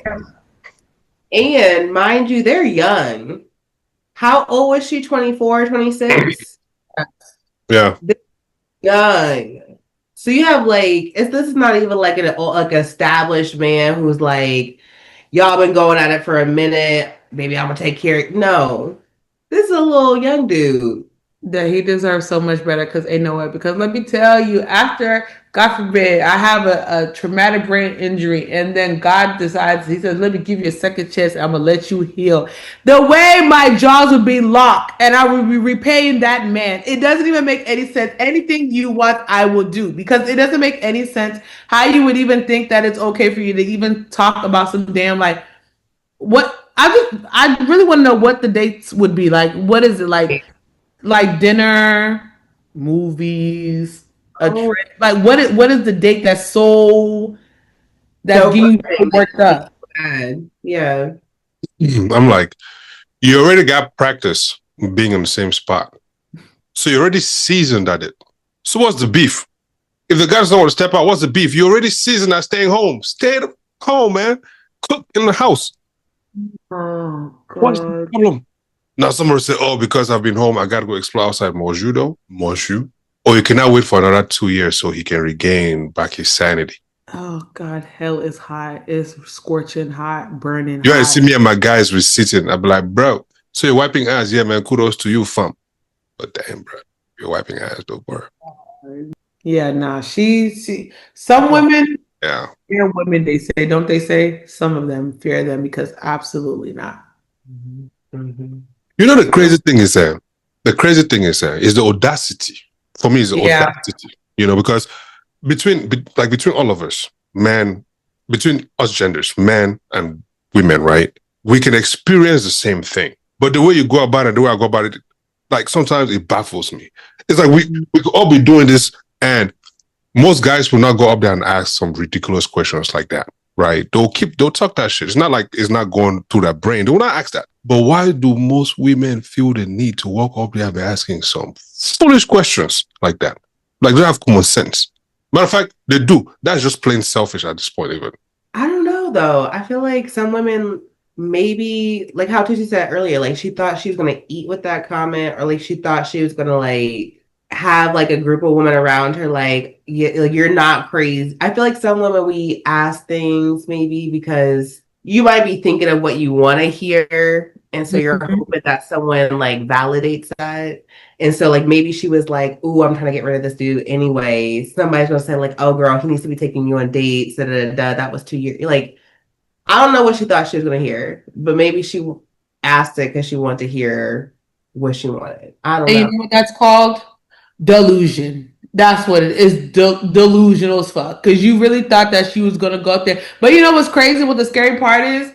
mind you, they're young. How old was she? 24, 26? Yeah. They're young. So you have like, this is not even like an established man who's like, y'all been going at it for a minute. Maybe I'm gonna take care. No, this is a little young dude. That he deserves so much better because ain't no way. Because let me tell you, after God forbid, I have a traumatic brain injury, and then God decides, He says, "Let me give you a second chance. I'm gonna let you heal." The way my jaws would be locked, and I would be repaying that man. It doesn't even make any sense. Anything you want, I will do because it doesn't make any sense how you would even think that it's okay for you to even talk about some damn like what. I really want to know what the dates would be like. What is it like? Like dinner, movies, a trip. Like what is the date that's so that you worked up? Yeah. I'm like, you already got practice being in the same spot. So you're already seasoned at it. So what's the beef? If the guy doesn't want to step out, what's the beef? You already seasoned at staying home. Stay at home, man. Cook in the house. Oh, God. What's the problem? Now somebody say, oh, because I've been home, I got to go explore outside. Monsieur, though. Monsieur. Or you cannot wait for another 2 years so he can regain back his sanity. Oh, God. Hell is hot. It's scorching hot, burning You hot. guys see me and my guys were sitting. I'd be like, bro, so you're wiping ass. Yeah, man, kudos to you, fam. But damn, bro, you're wiping ass, though, bro. Yeah, nah. She some women, yeah, fear women, they say, don't they say? Some of them fear them because absolutely not. Mm-hmm. You know, the crazy thing is is the audacity. For me, is the audacity. You know, because between all of us, between us genders, men and women, right? We can experience the same thing. But the way you go about it, the way I go about it, like sometimes it baffles me. It's like we could all be doing this, and most guys will not go up there and ask some ridiculous questions like that, right? They'll talk that shit. It's not like it's not going through their brain. They will not ask that. But why do most women feel the need to walk up there and be asking some foolish questions like that? Like they don't have common sense. Matter of fact, they do. That's just plain selfish at this point, even. I don't know though. I feel like some women maybe like how Tucci said earlier, like she thought she was gonna eat with that comment, or like she thought she was gonna like have like a group of women around her, like, yeah, like you're not crazy. I feel like some women we ask things maybe because you might be thinking of what you want to hear, and so you're hoping that someone like validates that. And so like maybe she was like, "Ooh, I'm trying to get rid of this dude anyway." Somebody's gonna say like, "Oh, girl, he needs to be taking you on dates." Da, da, da, da. That was 2 years. Like, I don't know what she thought she was gonna hear, but maybe she asked it because she wanted to hear what she wanted. I don't know. You know what that's called? Delusion. That's what it is. Delusional as fuck. Because you really thought that she was gonna go up there. But you know what's crazy? What the scary part is?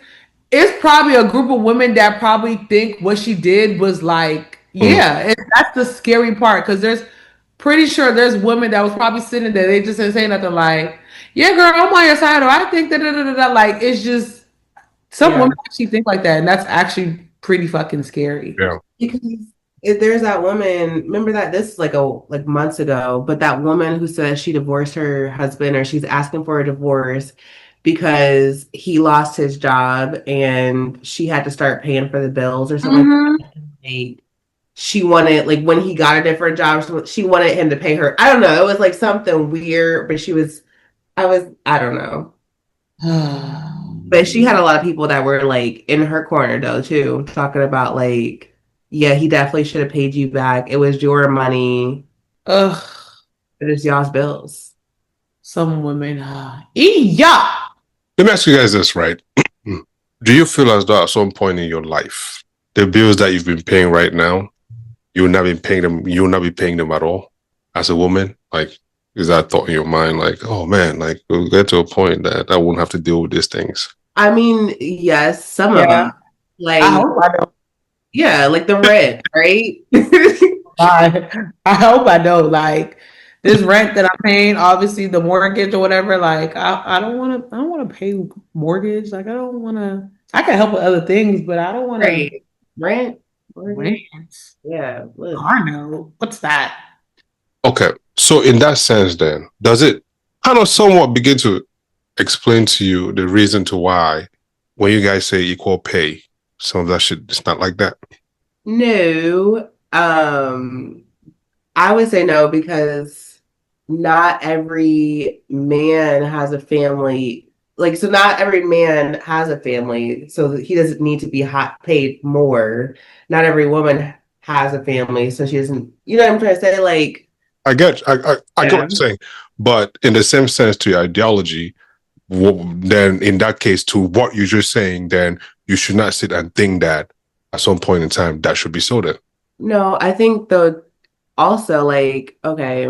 It's probably a group of women that probably think what she did was like, yeah. That's the scary part. Because pretty sure there's women that was probably sitting there. They just didn't say nothing like, yeah, girl, I'm on your side. Or I think that. Like, it's just some women actually think like that. And that's actually pretty fucking scary. Yeah. Because if there's that woman, remember that this is like months ago, but that woman who says she divorced her husband, or she's asking for a divorce because he lost his job and she had to start paying for the bills or something. Like, she wanted, like, when he got a different job, she wanted him to pay her. I don't know. It was like something weird, but I don't know. But she had a lot of people that were like in her corner though too, talking about like, yeah, he definitely should have paid you back. It was your money. Ugh. It is y'all's bills. Some women, yeah. Let me ask you guys this, right? Do you feel as though at some point in your life, the bills that you've been paying right now, you will not be paying them at all as a woman? Like, is that thought in your mind? Like, oh man, like we'll get to a point that I won't have to deal with these things. I mean, yes, some of them. Like, I hope I don't. Yeah, like the rent, right? I hope I don't. Like this rent that I'm paying, obviously the mortgage or whatever. Like I don't want to pay mortgage. Like I don't want to. I can help with other things, but I don't want to Right. Rent, rent. mortgage. Yeah. Ugh. Car note. What's that? Okay, so in that sense, then does it kind of somewhat begin to explain to you the reason to why when you guys say equal pay, some of that shit it's not like that? No. I would say no because not every man has a family. Like, so not every man has a family, so that he doesn't need to be paid more. Not every woman has a family, so she doesn't. You know what I'm trying to say? Like, I get I get what yeah. you're saying, but in the same sense to your ideology, then in that case, to what you're just saying, then you should not sit and think that at some point in time that should be so then. No, I think though also like, okay,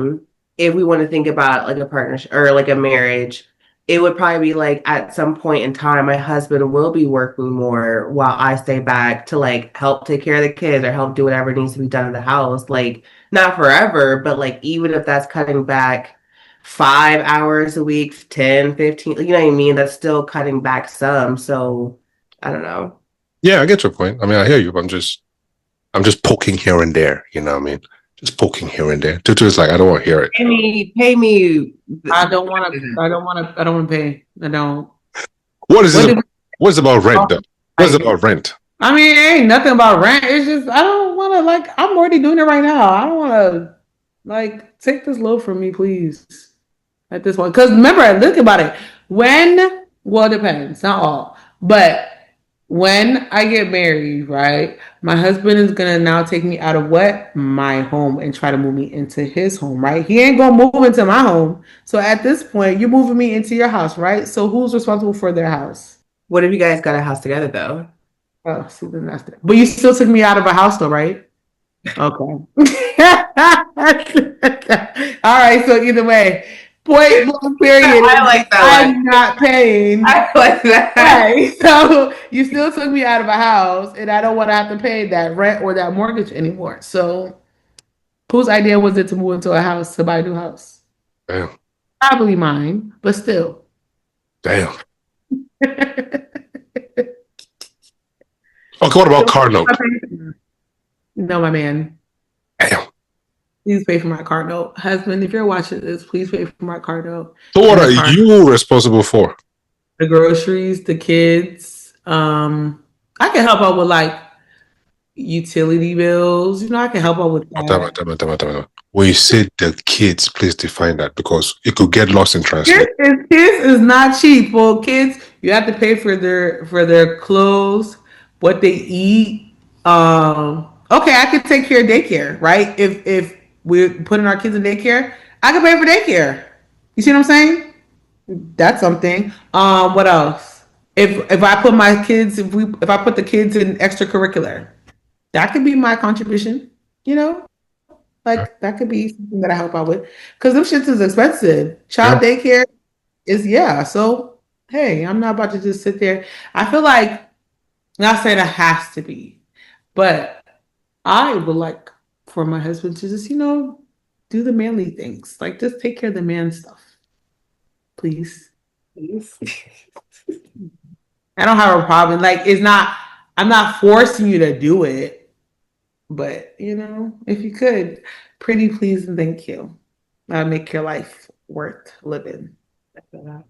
if we want to think about like a partnership or like a marriage, it would probably be like at some point in time my husband will be working more while I stay back to like help take care of the kids or help do whatever needs to be done in the house. Like not forever, but like even if that's cutting back 5 hours a week, 10, 15, you know what I mean? That's still cutting back some. So I don't know. Yeah, I get your point. I mean, I hear you, but I'm just poking here and there. You know what I mean? Just poking here and there. Tutu is like, I don't want to hear it. Pay me. I don't want to. I don't want to. I don't want to pay. I don't. What is What it? did What's about rent though? What's like? about rent? I mean, it ain't nothing about rent. It's just I don't want to like. I'm already doing it right now. I don't want to like take this load from me, please. At this point, because remember, think about it. Well, it depends, not all, but when I get married, right? My husband is gonna now take me out of what my home and try to move me into his home, right? He ain't gonna move into my home. So at this point, you're moving me into your house, right? So who's responsible for their house? What if you guys got a house together though? Oh, see, then that's it. But you still took me out of a house, though, right? Okay. All right. So either way, point blank period. I like that one. I'm not paying. I like that. Right. So you still took me out of a house, and I don't want to have to pay that rent or that mortgage anymore. So whose idea was it to move into a house to buy a new house? Damn. Probably mine, but still. Damn. Okay, what about car note? No, my man. Damn. Please pay for my car note. Husband, if you're watching this, please pay for my car note. So what are you responsible for? The groceries, the kids. I can help out with like utility bills. You know, I can help out with that. When you say the kids, please define that because it could get lost in translation. Kids is not cheap. Well, kids, you have to pay for their clothes, what they eat. Okay, I could take care of daycare, right? If we're putting our kids in daycare, I can pay for daycare. You see what I'm saying? That's something. What else? If I put my kids, if I put the kids in extracurricular, that could be my contribution. You know, like that could be something that I help out with because them shits is expensive. Child daycare is So hey, I'm not about to just sit there. I feel like not saying it has to be, but I would like for my husband to just do the manly things, like just take care of the man stuff, please. I don't have a problem. Like I'm not forcing you to do it, but if you could, pretty please and thank you. That'll make your life worth living. Yeah,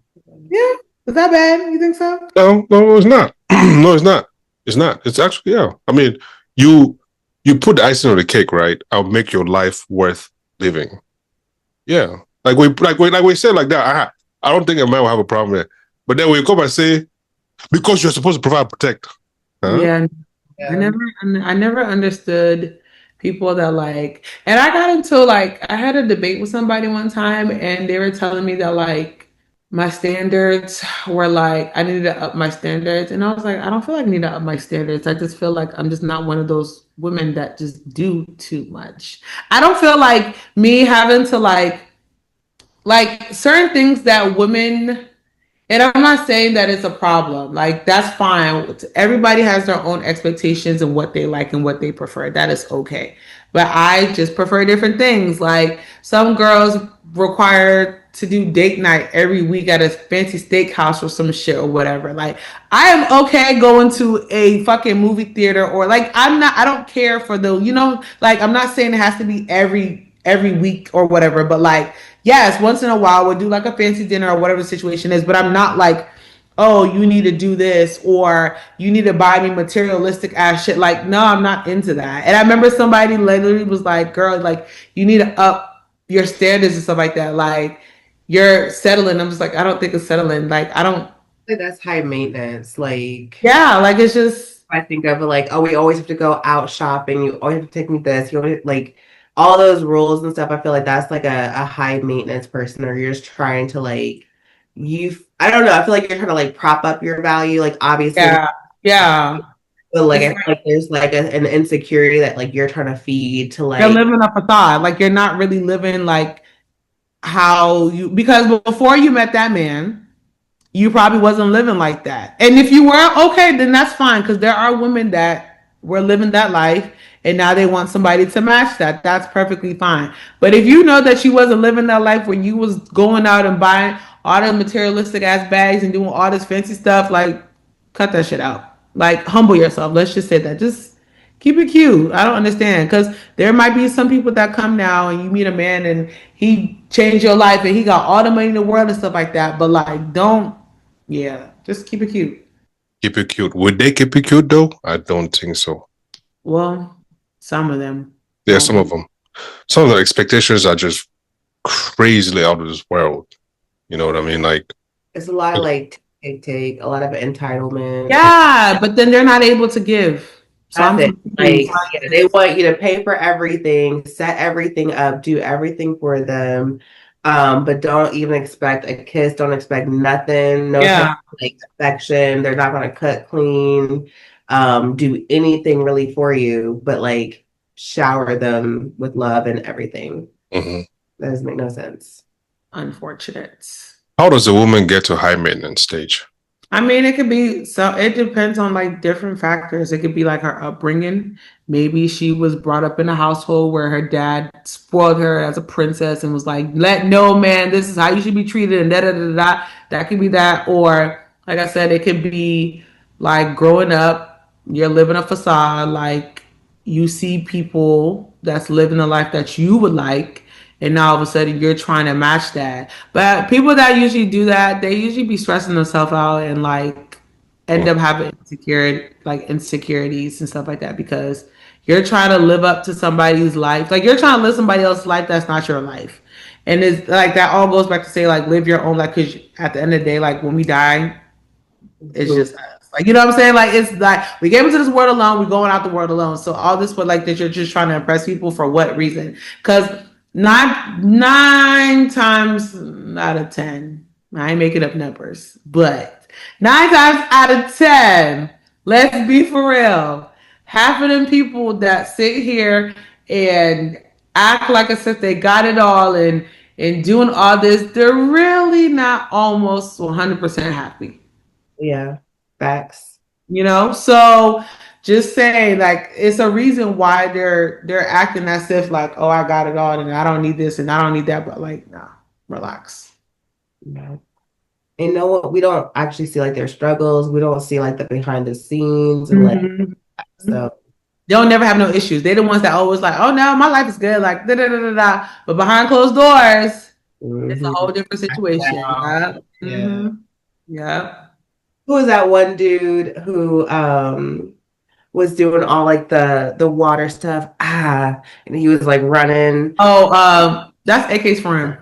is that bad? You think so? No, it's not. No, it's not. It's not. It's actually I mean, you put the icing on the cake, right? I'll make your life worth living. Yeah, like we say like that. I don't think a man will have a problem with it. But then when you come and say because you're supposed to provide and protect. Huh? Yeah. I never understood people that and I got into I had a debate with somebody one time and they were telling me that my standards were I needed to up my standards. And I was like, I don't feel like I need to up my standards. I just feel like I'm just not one of those women that just do too much. I don't feel like me having to like certain things that women And I'm not saying that it's a problem. Like, that's fine. Everybody has their own expectations and what they like and what they prefer. That is okay. But I just prefer different things. Like, some girls require to do date night every week at a fancy steakhouse or some shit or whatever. Like, I am okay going to a fucking movie theater, or like, I don't care for the, like, I'm not saying it has to be every week or whatever, but like, yes, once in a while we'll do like a fancy dinner or whatever the situation is, but I'm not like, oh, you need to do this or you need to buy me materialistic ass shit. Like, no, I'm not into that. And I remember somebody literally was like, girl, like, you need to up your standards and stuff like that. Like, you're settling. I'm just like, I don't think it's settling. Like, I don't. That's high maintenance. Like, Yeah, like, it's just. I think of it like, oh, we always have to go out shopping. You always have to take me this. You always like all those rules and stuff. I feel like that's like a high maintenance person, or you're just trying to like I don't know. I feel like you're trying to like prop up your value. Like, obviously, Yeah. but like I feel like there's like an insecurity that like you're trying to feed to like. You're living a facade. Like, you're not really living like how you, because before you met that man, you probably wasn't living like that. And if you were, okay, then that's fine, because there are women that were living that life and now they want somebody to match that. That's perfectly fine. But if you know that you wasn't living that life where you was going out and buying all the materialistic ass bags and doing all this fancy stuff, like, cut that shit out. Like, humble yourself. Let's just say that. Just keep it cute. I don't understand, because there might be some people that come now and you meet a man and he changed your life and he got all the money in the world and stuff like that. But like, don't. Yeah, just keep it cute. Keep it cute. Would they keep it cute though? I don't think so. Well, some of them. Yeah, some of them. Some of the expectations are just crazily out of this world. You know what I mean? Like, It's a lot of like take, a lot of entitlement. Yeah, but then they're not able to give. So I'm like, yeah, they want you to pay for everything, set everything up, do everything for them, but don't even expect a kiss. Don't expect nothing. No type of, like, affection. They're not going to cook, clean, do anything really for you, but like shower them with love and everything. mm-hmm. That doesn't make no sense. Unfortunate. How does a woman get to high maintenance stage? I mean, it could be, so it depends on like different factors. It could be like her upbringing. Maybe she was brought up in a household where her dad spoiled her as a princess and was like, let no man, this is how you should be treated, and da da da da. That could be that. Or, like I said, it could be like growing up, you're living a facade, like you see people that's living a life that you would like, and now all of a sudden you're trying to match that. But people that usually do that, they usually be stressing themselves out and like end up having insecurities and stuff like that, because you're trying to live up to somebody's life. Like, you're trying to live somebody else's life that's not your life. And it's like, that all goes back to say, like, live your own life, because at the end of the day, like, when we die, it's just us. Like, you know what I'm saying? Like, it's like, we came into this world alone, we're going out the world alone. So all this, but like, that you're just trying to impress people for what reason? Because not 9 times out of 10, I ain't making up numbers, but 9 times out of 10, let's be for real, half of them people that sit here and act like as if they got it all and doing all this, they're really not almost 100% happy. Yeah, facts. You know, so just saying, like, it's a reason why they're acting as if like, oh, I got it all and I don't need this and I don't need that. But like, nah, relax. No. And no one, we don't actually see like their struggles. We don't see like the behind the scenes and like, so they'll never have no issues. They're the ones that always like, oh no, my life is good, like da da da da da. But behind closed doors, it's a whole different situation. Yeah. Who was that one dude who was doing all like the water stuff? And he was like running. Oh, that's AK's friend.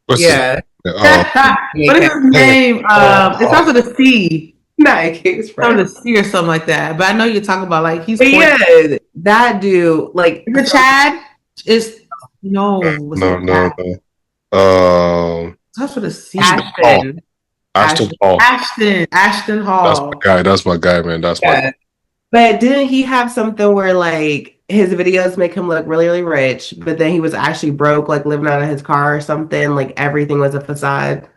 What's Yeah. What is his name? It starts with a C. Not AK's friend. With a C or something like that. But I know you're talking about, like, he's. But yeah, that dude, like the Chad is no. Starts with a C. Ashton Hall. Ashton Hall. That's my guy, man. That's my guy. But didn't he have something where like his videos make him look really, really rich, but then he was actually broke, like living out of his car or something? Like everything was a facade.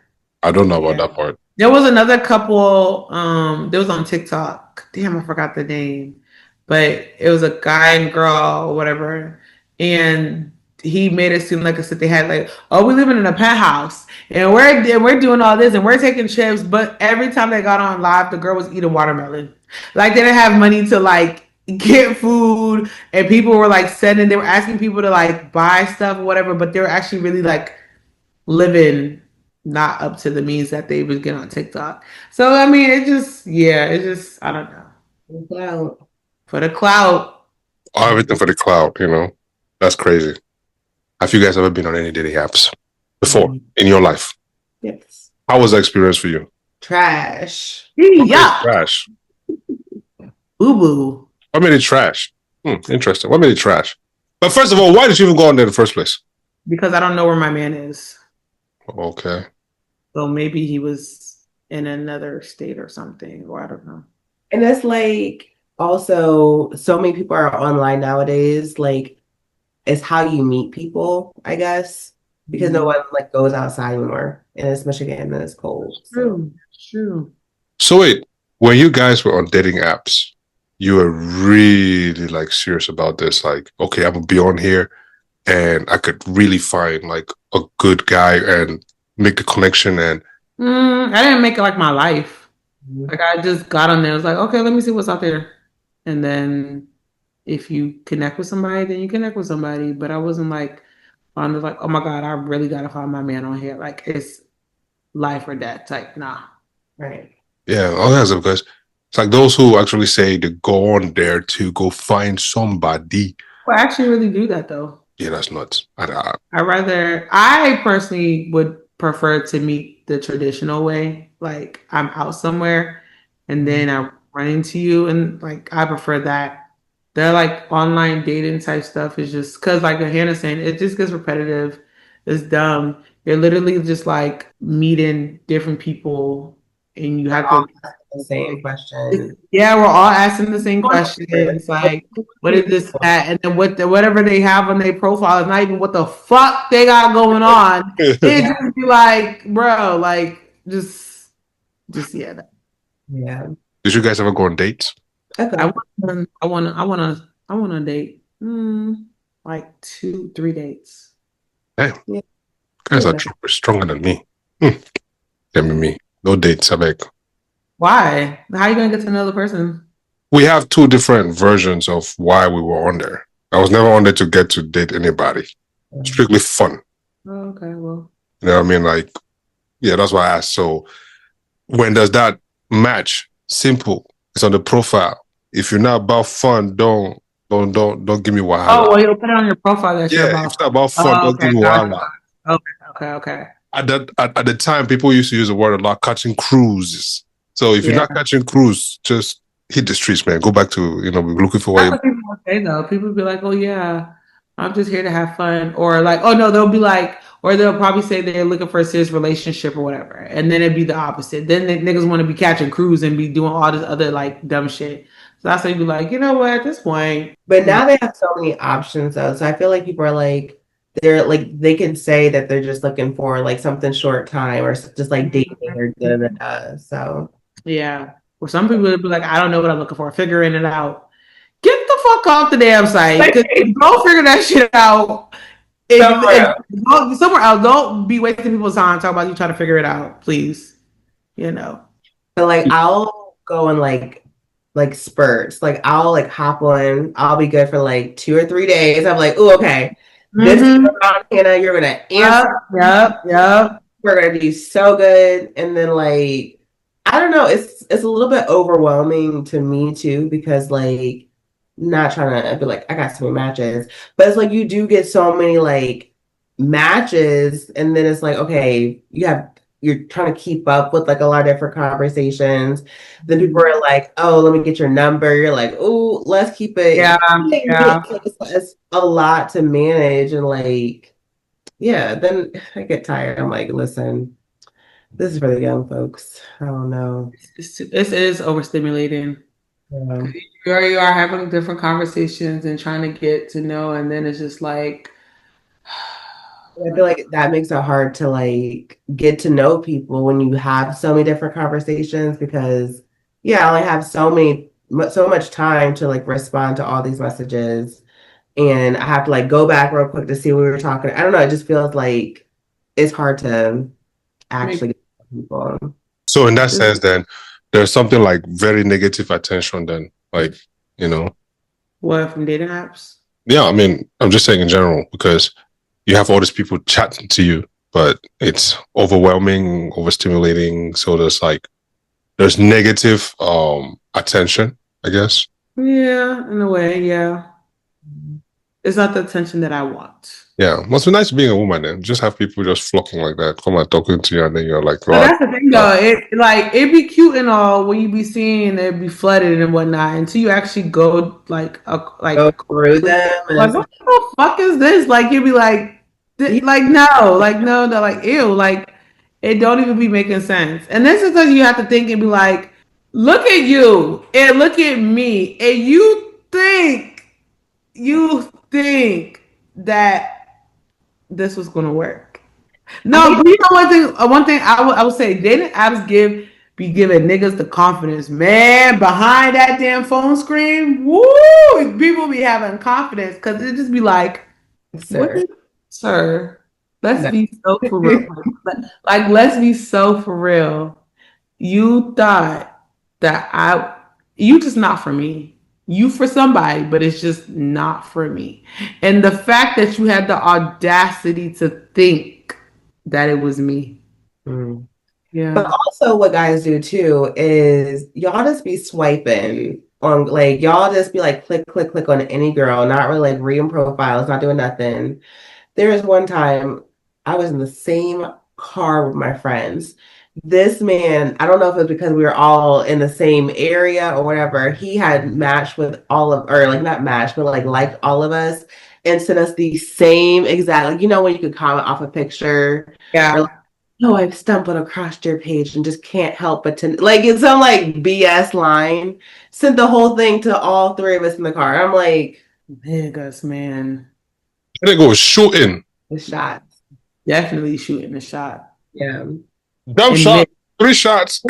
I don't know about that part. There was another couple, that was on TikTok. Damn, I forgot the name. But it was a guy and girl or whatever. And he made it seem like as if they had like, oh, we living in a penthouse and we're doing all this and we're taking trips. But every time they got on live, the girl was eating watermelon. Like they didn't have money to like get food, and people were like they were asking people to like buy stuff or whatever, but they were actually really like living not up to the means that they would get on TikTok. So I mean, it just I don't know. Clout. For the clout. Everything for the cloud, you know. That's crazy. Have you guys ever been on any dating apps before in your life? Yes. How was the experience for you? Trash. Yeah. Trash. Boo boo. What made it trash? Interesting. What made it trash? But first of all, why did you even go on there in the first place? Because I don't know where my man is. Okay. So maybe he was in another state or something, or I don't know. And it's like also so many people are online nowadays. Like it's how you meet people, I guess, because no one like goes outside anymore, and it's Michigan and it's cold. True. True. So wait, when you guys were on dating apps, you were really like serious about this. Like, okay, I'm gonna be on here, and I could really find like a good guy and make a connection. And I didn't make it like my life. Like I just got on there. I was like, okay, let me see what's out there. And then if you connect with somebody, then you connect with somebody. But I wasn't like on the like, oh my God, I really gotta find my man on here. Like it's life or death type. Nah. Right. yeah, all that's because it's like those who actually say to go on there to go find somebody. Well, I actually really do that though. Yeah, that's nuts. I personally would prefer to meet the traditional way. Like I'm out somewhere and then I run into you, and like I prefer that. That like online dating type stuff is just because like Hannah's saying, it just gets repetitive. It's dumb. You're literally just like meeting different people and you have to The same question. yeah, we're all asking the same questions. Like, what is this at? And then whatever they have on their profile is not even what the fuck they got going on. It just be like, bro, like yeah. Yeah. Did you guys ever go on dates? Okay. I want to date. Like 2-3 dates. Hey, Yeah. guys are stronger than me. Me. No dates, I beg. Why? How are you gonna get to another person? We have two different versions of why we were on there. I was never on there to get to date anybody. Strictly fun. Oh, okay, well. You know what I mean? Like, yeah, that's why I asked. So when does that match? Simple. It's on the profile. If you're not about fun, don't give me wahala. Oh, well, you'll put it on your profile that you're about. If it's not about fun, don't give me wahala. Okay. At the time, people used to use the word a lot, catching cruises. So if you're not catching cruise, just hit the streets, man. Go back to, looking for That's what people will say though. People will be like, oh yeah, I'm just here to have fun. Or like, oh no, they'll be like, or they'll probably say they're looking for a serious relationship or whatever. And then it'd be the opposite. Then the niggas want to be catching cruise and be doing all this other like dumb shit. So that's why you'd be like, you know what, at this point. But now they have so many options though. So I feel like people are like, they're like, they can say that they're just looking for like something short time or just like dating or da. So yeah. Or some people would be like, I don't know what I'm looking for, figuring it out. Get the fuck off the damn site. Go figure that shit out. Somewhere else. Don't be wasting people's time talking about you trying to figure it out, please. But like I'll go in like spurts. Like I'll like hop on. I'll be good for like 2 or 3 days. I'm like, oh, okay. This is around Hannah. You're gonna answer. Yep. We're gonna do so good. And then like I don't know, it's a little bit overwhelming to me too, because like not trying to be like I got so many matches, but it's like you do get so many like matches, and then it's like okay, you're trying to keep up with like a lot of different conversations. Then people are like, oh, let me get your number. You're like, oh, let's keep it. Yeah. It's a lot to manage, and like, yeah, then I get tired. I'm like, listen, this is for the young folks. I don't know. This is overstimulating. Yeah. You are having different conversations and trying to get to know, and then it's just like I feel like that makes it hard to like get to know people when you have so many different conversations because yeah, I only have so much time to like respond to all these messages and I have to like go back real quick to see what we were talking. I don't know, it just feels like it's hard to actually get to know people. So in that sense, then there's something like very negative attention. Then, like What, from dating apps? yeah. I mean, I'm just saying in general because you have all these people chatting to you, but it's overwhelming, overstimulating. So there's negative attention, I guess. Yeah, in a way, yeah. It's not the attention that I want. Yeah, must be nice being a woman then. Just have people just flocking like that, come and talking to you, and then you're like, But that's the thing though. It be cute and all when you be seeing it be flooded and whatnot until you actually go Go through them like what the fuck is this? Like you'd be like no, like ew, like it don't even be making sense. And this is because you have to think and be like, look at you and look at me, and you think that this was gonna work. No, but you know one thing I would say dating apps be giving niggas the confidence. Man, behind that damn phone screen, woo, people be having confidence because it just be like, sir. Sir, let's be so for real. Like, let's be so for real. You thought that you just not for me. You for somebody, but it's just not for me. And the fact that you had the audacity to think that it was me. Mm. Yeah. But also what guys do too is y'all just be swiping on like y'all just be like click, click, click on any girl, not really like reading profiles, not doing nothing. There was one time I was in the same car with my friends. This man, I don't know if it was because we were all in the same area or whatever, he had matched with all of, or like not matched, but like liked all of us and sent us the same exact, like, when you could comment off a picture. Yeah. Or like, oh, I've stumbled across your page and just can't help but to, like, it's some like BS line. Sent the whole thing to all three of us in the car. I'm like, niggas, man. They go shooting. the shots. Definitely shooting the shot. Yeah. Dumb shot. 3 shots.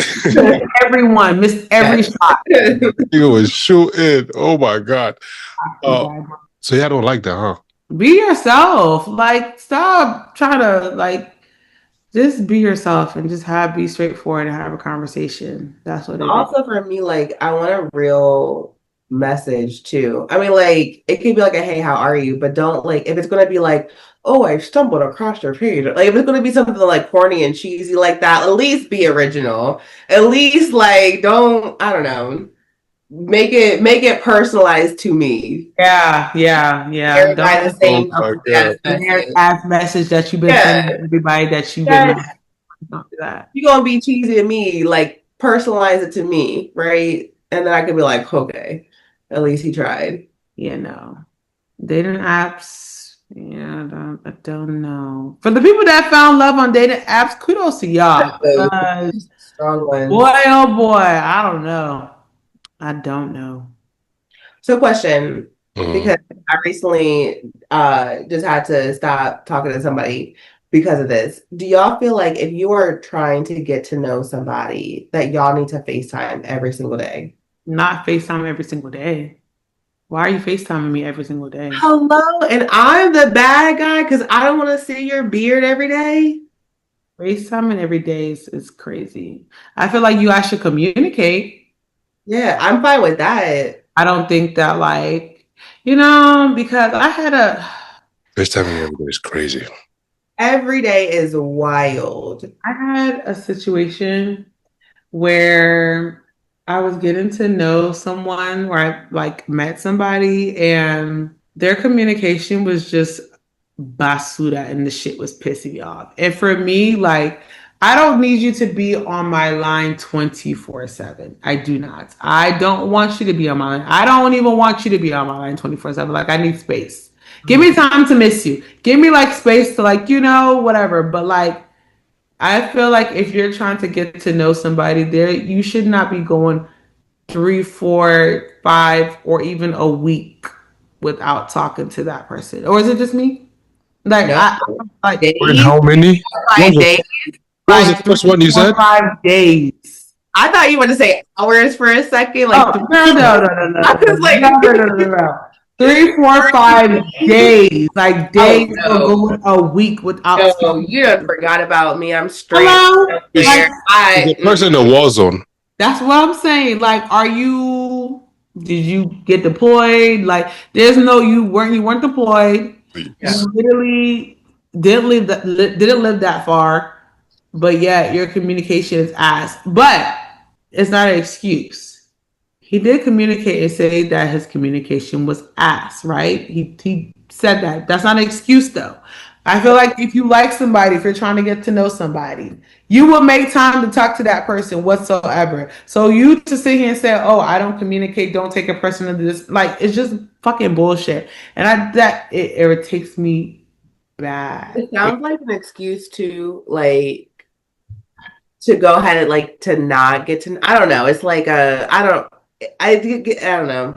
Everyone missed every shot. He was shooting. Oh my God. So yeah, I don't like that, huh? Be yourself. Like, stop trying to like just be yourself and just be straightforward and have a conversation. That's what it is. Also for me, like I want a real message too. I mean, like it could be like a hey, how are you? But don't like if it's gonna be like, oh, I stumbled across your page. Like if it's gonna be something like corny and cheesy like that, at least be original. At least like don't, I don't know. Make it personalized to me. Yeah. Everybody the same ass message that you've been sending to everybody that you've been messaging. Don't do that. You're gonna be cheesy to me, like personalize it to me, right? And then I could be like, okay, at least he tried. Yeah, no. Dating apps, yeah, I don't know. For the people that found love on dating apps, kudos to y'all. Strong ones. Boy, oh boy, I don't know. So question, because I recently just had to stop talking to somebody because of this. Do y'all feel like if you are trying to get to know somebody that y'all need to FaceTime every single day? Not FaceTime every single day. Why are you FaceTiming me every single day? Hello, and I'm the bad guy because I don't want to see your beard every day. FaceTiming every day is crazy. I feel like you guys should communicate. Yeah, I'm fine with that. I don't think that because I had FaceTiming every day is crazy. Every day is wild. I had a situation where I was getting to know someone where I met somebody and their communication was just basura and the shit was pissing me off. And for me, I don't need you to be on my line 24/7. I do not. I don't want you to be on my line. I don't even want you to be on my line 24/7. I need space. Give me time to miss you. Give me space to whatever. But I feel like if you're trying to get to know somebody there, you should not be going 3, 4, 5, or even a week without talking to that person. Or is it just me? Like No. I like Days? Wait, how many? 5 days? What was the first one you said? 5 days. I thought you were to say hours for a second. Like, Oh, no. I was like, No. 3, 4, 5 days. Like days oh will go with a week without no, speaking. you done forgot about me. I'm straight Hello? up there. Is the person in a war zone? That's what I'm saying. Like, did you get deployed? Like, there's no, you weren't deployed. Please. You literally didn't live that far, but yet your communication is ass. But it's not an excuse. He did communicate and say that his communication was ass, right? He said that. That's not an excuse though. I feel like if you like somebody, if you're trying to get to know somebody, you will make time to talk to that person whatsoever. So you to sit here and say, "Oh, I don't communicate, don't take it personal," this like it's just fucking bullshit, and it irritates me bad. It sounds like an excuse to to go ahead and to not get to. I don't know. It's like I don't know.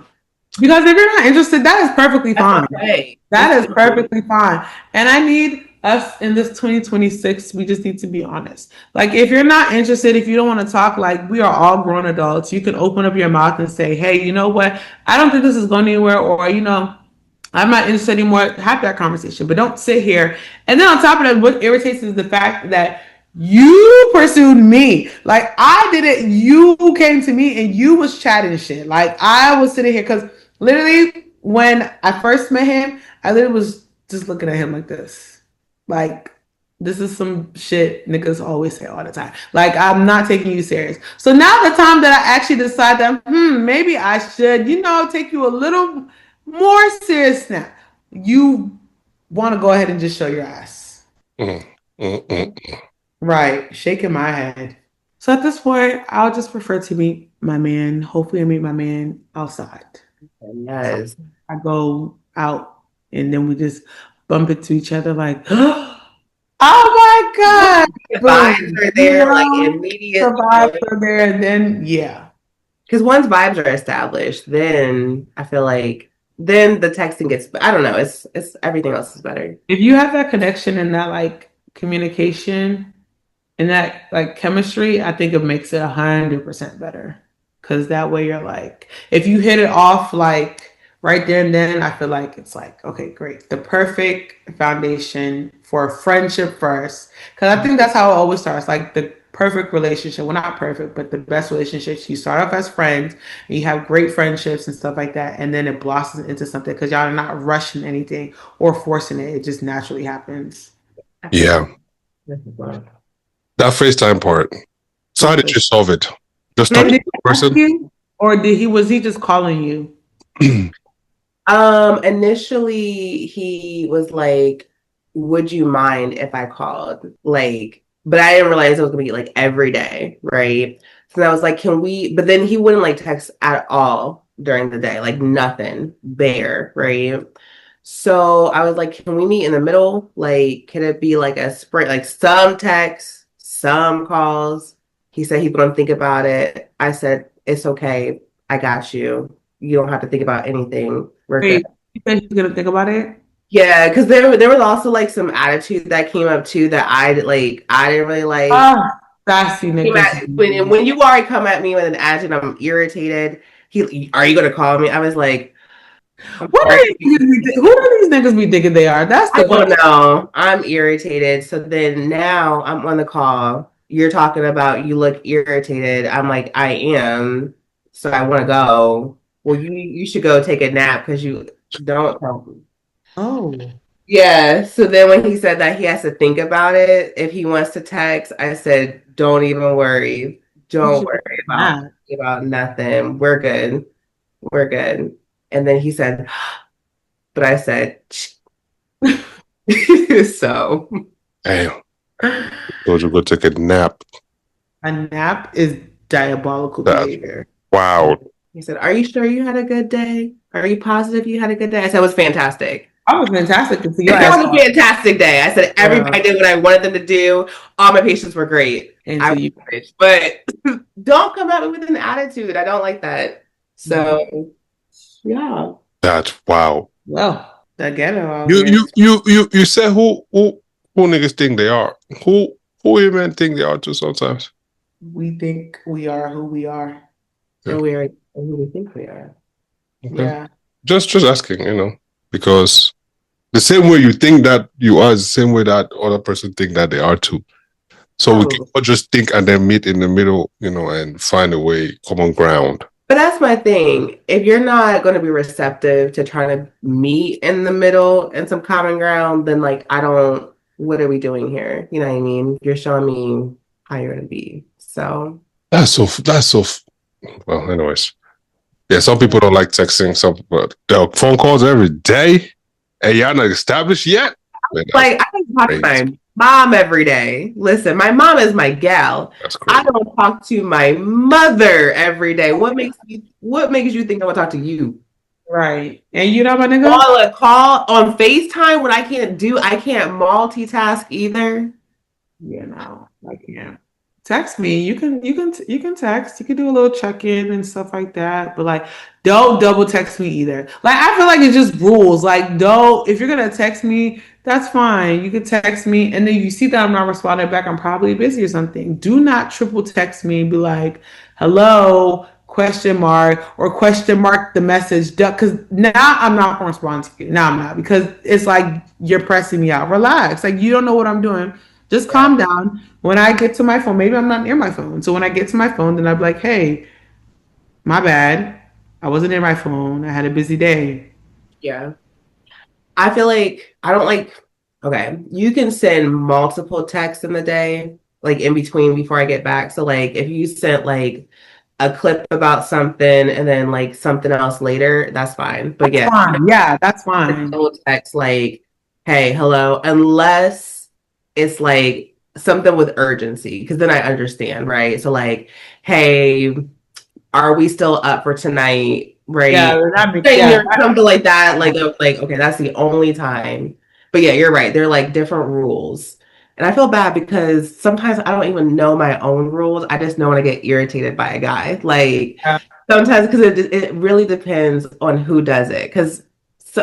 Because if you're not interested, that is perfectly fine. Okay. That is perfectly fine. And I need us in this 2026, we just need to be honest. Like, if you're not interested, if you don't want to talk, like, we are all grown adults. You can open up your mouth and say, hey, you know what? I don't think this is going anywhere. Or, I'm not interested anymore. Have that conversation. But don't sit here. And then on top of that, what irritates is the fact that you pursued me. Like, I did it. You came to me and you was chatting shit. Like, I was sitting here because literally when I first met him, I literally was just looking at him like this. Like, this is some shit niggas always say all the time. Like, I'm not taking you serious. So now the time that I actually decide that, maybe I should, take you a little more serious now. You want to go ahead and just show your ass. Right. Shaking my head. So at this point, I'll just prefer to meet my man. Hopefully I meet my man outside. Yes. I go out and then we just bump into each other like, oh my God. The vibes are there, immediate. The vibes are there, and then Because once vibes are established, then I feel like then the texting gets. I don't know. It's everything else is better. If you have that connection and that communication and that chemistry, I think it makes it 100% better. Because that way you're if you hit it off right there and then, I feel like it's okay, great. The perfect foundation for a friendship first. Because I think that's how it always starts. The perfect relationship. Well, not perfect, but the best relationships. You start off as friends and you have great friendships and stuff like that. And then it blossoms into something because y'all are not rushing anything or forcing it. It just naturally happens. Yeah. That FaceTime part. So how did you solve it? Just talk to the person? Or was he just calling you? Initially he was like, would you mind if I called? But I didn't realize it was gonna be every day, right? So I was like, can we, but then he wouldn't text at all during the day, nothing, bare, right? So I was like, can we meet in the middle? Can it be a sprint, some texts, some calls? He said he's gonna think about it. I said, it's okay. I got you. You don't have to think about anything. We're good. You said he's gonna think about it? Yeah, because there was also some attitude that came up too that I didn't really like. Sassy niggas. When you already come at me with an attitude, I'm irritated. Are you gonna call me? I was like, who do these niggas be thinking they are? That's the I don't know. I'm irritated. So then now I'm on the call. You're talking about you look irritated. I'm like, I am. So I want to go. Well, you should go take a nap because you don't tell me. Oh. Yeah. So then when he said that he has to think about it, if he wants to text, I said, don't even worry. Don't worry about nothing. We're good. We're good. And then he said, but I said, so. Damn. Told you go take a nap. A nap is diabolical behavior. Wow. He said, are you sure you had a good day? Are you positive you had a good day? I said, it was fantastic. I was fantastic. It was a fantastic day. I said, everybody did what I wanted them to do. All my patients were great. But don't come at me with an attitude. I don't like that. So, yeah. That's wow. Well, The ghetto out You here. you say who niggas think they are? Who women think they are too sometimes? We think we are who we are. And we are who we think we are. Okay. Yeah. Just asking, because the same way you think that you are is the same way that other person think that they are too. So we can Oh. all just think and then meet in the middle, and find a way, common ground. But that's my thing. If you're not going to be receptive to trying to meet in the middle and some common ground, then like what are we doing here? You know what I mean? You're showing me how you're going to be. So Well, anyways. Yeah, some people don't like texting. But there are phone calls every day. And y'all not established yet? Man, like I don't talk to my mom every day. Listen, my mom is my gal. That's crazy. I don't talk to my mother every day. What makes you think I would talk to you? Right. And you know, my nigga? On a call on FaceTime, what I can't multitask either. No, I can't. Text me. You can text. You can do a little check-in and stuff like that. But like, don't double text me either. Like, I feel like it's just rules. Like, don't, if you're gonna text me, that's fine. You can text me, and then you see that I'm not responding back, I'm probably busy or something. Do not triple text me and be like, hello, question mark, or question mark the message. Because now I'm not gonna respond to you. Now I'm not, because it's like you're pressing me out. Relax. Like, you don't know what I'm doing. Just calm down. When I get to my phone, maybe I'm not near my phone. So when I get to my phone, then I'd be like, hey, my bad. I wasn't near my phone. I had a busy day. Yeah. I feel like I don't like, okay, you can send multiple texts in the day, like in between before I get back. So like if you sent like a clip about something and then like something else later, that's fine. But That's fine. Yeah, that's fine. don't text like, hey, hello, unless it's like something with urgency, because then I understand, right? So like, hey, are we still up for tonight? Right? Yeah, Something like that. Like, okay, that's the only time. But yeah, you're right. They're like different rules. And I feel bad because sometimes I don't even know my own rules. I just know when I get irritated by a guy. Like Yeah. sometimes, because it really depends on who does it. Because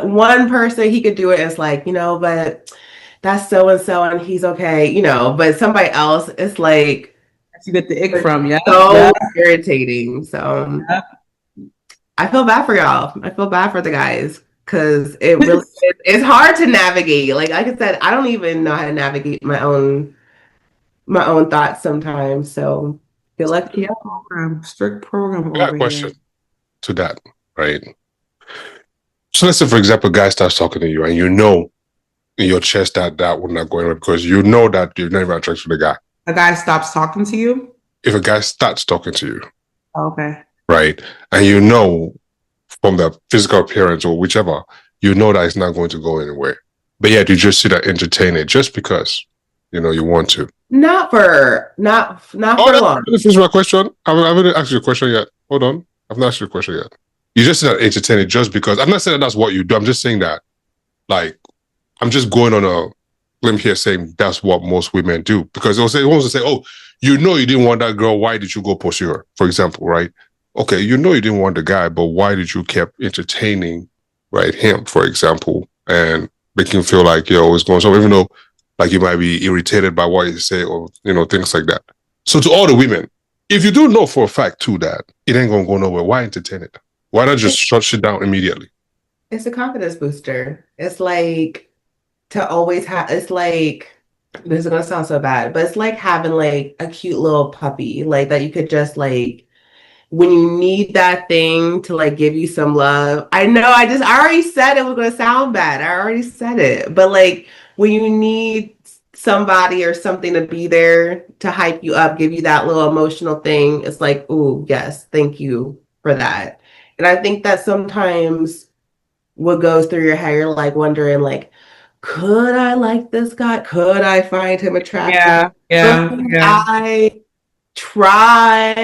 one person, he could do it as like, but that's so and so and he's okay, but somebody else, it's like you get the ick from, yeah. so irritating. So I feel bad for y'all. I feel bad for the guys because it's hard to navigate. Like I said, I don't even know how to navigate my own thoughts sometimes. So good luck to y'all. Strict program I got over a question here. to that, right? So let's say, for example, a guy starts talking to you and you know in your chest that would not go anywhere because you know that you're never attracted to the guy. A guy stops talking to you? If a guy starts talking to you, Okay. right, and you know from the physical appearance or whichever, you know that it's not going to go anywhere. But yet you just sit there entertain it just because, you want to. Not for long. Let me finish my question. I haven't asked you a question yet. Hold on. I've not asked you a question yet. You just sit there entertain it just because. I'm not saying that that's what you do. I'm just saying that, like, I'm just going on a limb here saying that's what most women do. Because they want to say, oh, you didn't want that girl. Why did you go pursue her? For example, right? Okay, you didn't want the guy, but why did you keep entertaining, right, him, for example, and making him feel like you're always going so, even though like you might be irritated by what you say or, things like that. So to all the women, if you do know for a fact too that it ain't going to go nowhere, why entertain it? Why not just shut shit down immediately? It's a confidence booster. It's like to always have, it's like, this is going to sound so bad, but it's like having like a cute little puppy, like that you could just like, when you need that thing to like give you some love. I know I already said it was going to sound bad. I already said it. But like when you need somebody or something to be there to hype you up, give you that little emotional thing, it's like, oh, yes, thank you for that. And I think that sometimes what goes through your head, you're like wondering like, could I like this guy? Could I find him attractive? Yeah. I try.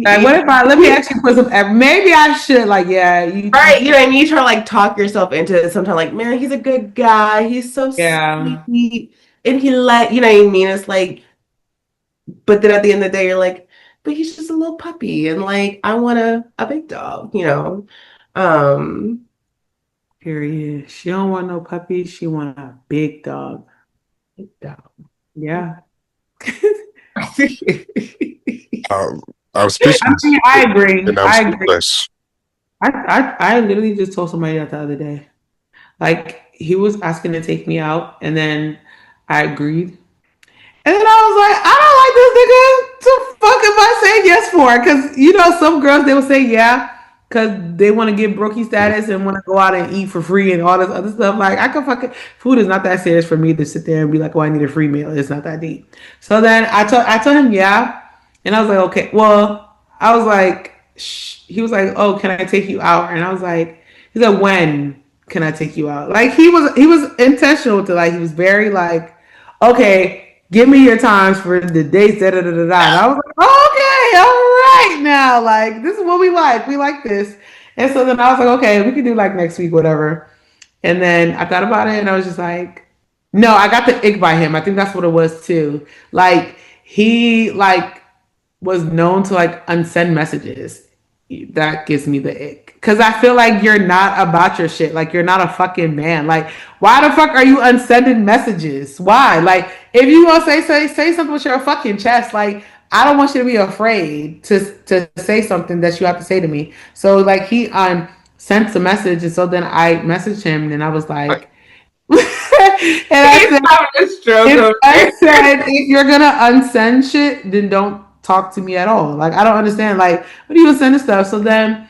Like, what if let me actually put some, maybe I should, like, yeah. Right, you know what I mean? You try to like talk yourself into it sometimes, like, man, he's a good guy. He's so sweet. And you know what I mean? It's like, but then at the end of the day, you're like, but he's just a little puppy. And like, I want a big dog, Um, Period. She don't want no puppy. She want a big dog. Yeah. I'm speechless. I agree. And I'm I agree. speechless. I literally just told somebody that the other day. Like he was asking to take me out, and then I agreed. And then I was like, I don't like this nigga. So fuck am I saying yes for? Because you know, some girls they will say yeah because they want to get brokey status and want to go out and eat for free and all this other stuff. Like I can fucking food is not that serious for me to sit there and be like, oh, I need a free meal. It's not that deep. So then I told him yeah, and I was like, okay. Well, I was like, he was like, oh, can I take you out? And I was like, he said, when can I take you out? Like he was intentional to like he was very like, okay, give me your times for the dates, da da da da da. And I was like, okay, all right now. Like, this is what we like. We like this. And so then I was like, okay, we can do like next week, whatever. And then I thought about it and I was just like, no, I got the ick by him. I think that's what it was too. Like, he like was known to like unsend messages. That gives me the ick. Cause I feel like you're not about your shit. Like you're not a fucking man. Like, why the fuck are you unsending messages? Why? Like, if you want to say something with your fucking chest, like I don't want you to be afraid to say something that you have to say to me. So like he sent a message, and so then I messaged him, and I was like, and I said, if you're gonna unsend shit, then don't talk to me at all. Like I don't understand. Like what are you sending stuff? So then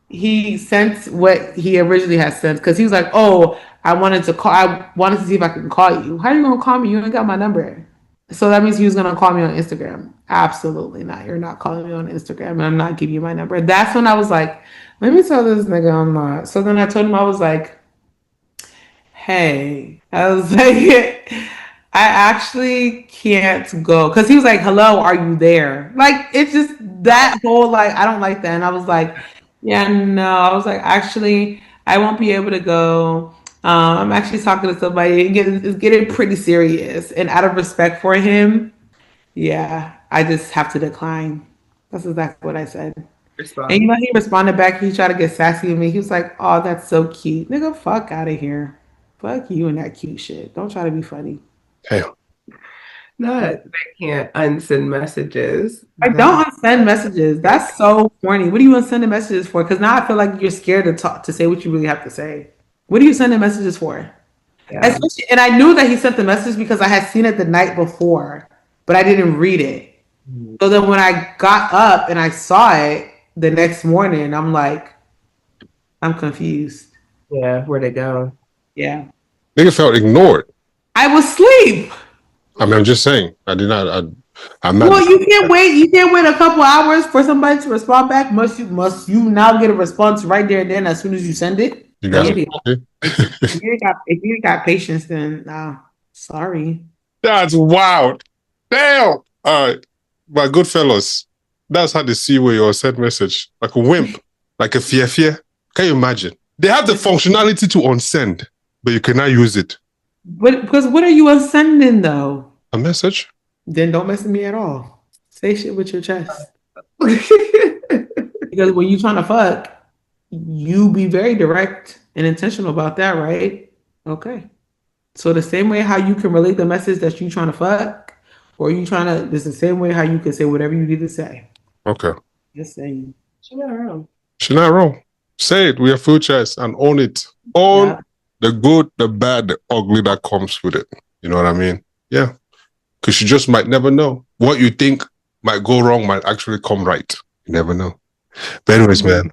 he sent what he originally had sent because he was like, "Oh, I wanted to see if I could call you. How are you gonna call me? You ain't got my number." So that means he was gonna call me on Instagram. Absolutely not. You're not calling me on Instagram, and I'm not giving you my number. That's when I was like, "Let me tell this nigga I'm not." So then I told him I was like, hey, I was like, I actually can't go. Cause he was like, hello, are you there? Like, it's just that whole, like, I don't like that. And I was like, yeah, no. I was like, actually, I won't be able to go. I'm actually talking to somebody. It's getting pretty serious. And out of respect for him, yeah, I just have to decline. That's exactly what I said. And you know, he responded back. He tried to get sassy with me. He was like, "Oh, that's so cute, nigga. Fuck out of here. Fuck you and that cute shit. Don't try to be funny." Damn. Not they can't unsend messages. I don't unsend messages. That's so corny. What are you unsending messages for? Because now I feel like you're scared to talk to say what you really have to say. What are you sending messages for? Yeah. Especially, and I knew that he sent the message because I had seen it the night before, but I didn't read it. So then when I got up and I saw it the next morning, I'm like, I'm confused. Yeah, where'd it go? Yeah. Nigga felt ignored. I was asleep. I mean, I'm just saying. I'm not. Well, you can't wait. You can't wait a couple hours for somebody to respond back. Must you now get a response right there and then as soon as you send it? You guys if you ain't got patience, then sorry. That's wild. Damn. All right. My good fellows, that's how they see where your sent message. Like a wimp. Like a fear. Can you imagine? They have the functionality to unsend, but you cannot use it. But because what are you unsending though? A message? Then don't mess with me at all. Say shit with your chest. Because when you trying to fuck, you be very direct and intentional about that, right? Okay. So the same way how you can relate the message that you trying to fuck, or you trying to, it's the same way how you can say whatever you need to say. Okay. Just saying. She's not wrong. She's not wrong. Say it with your full chest and own it. Own the good, the bad, the ugly that comes with it. You know what I mean? Yeah. Because you just might never know. What you think might go wrong might actually come right. You never know. But anyways, man,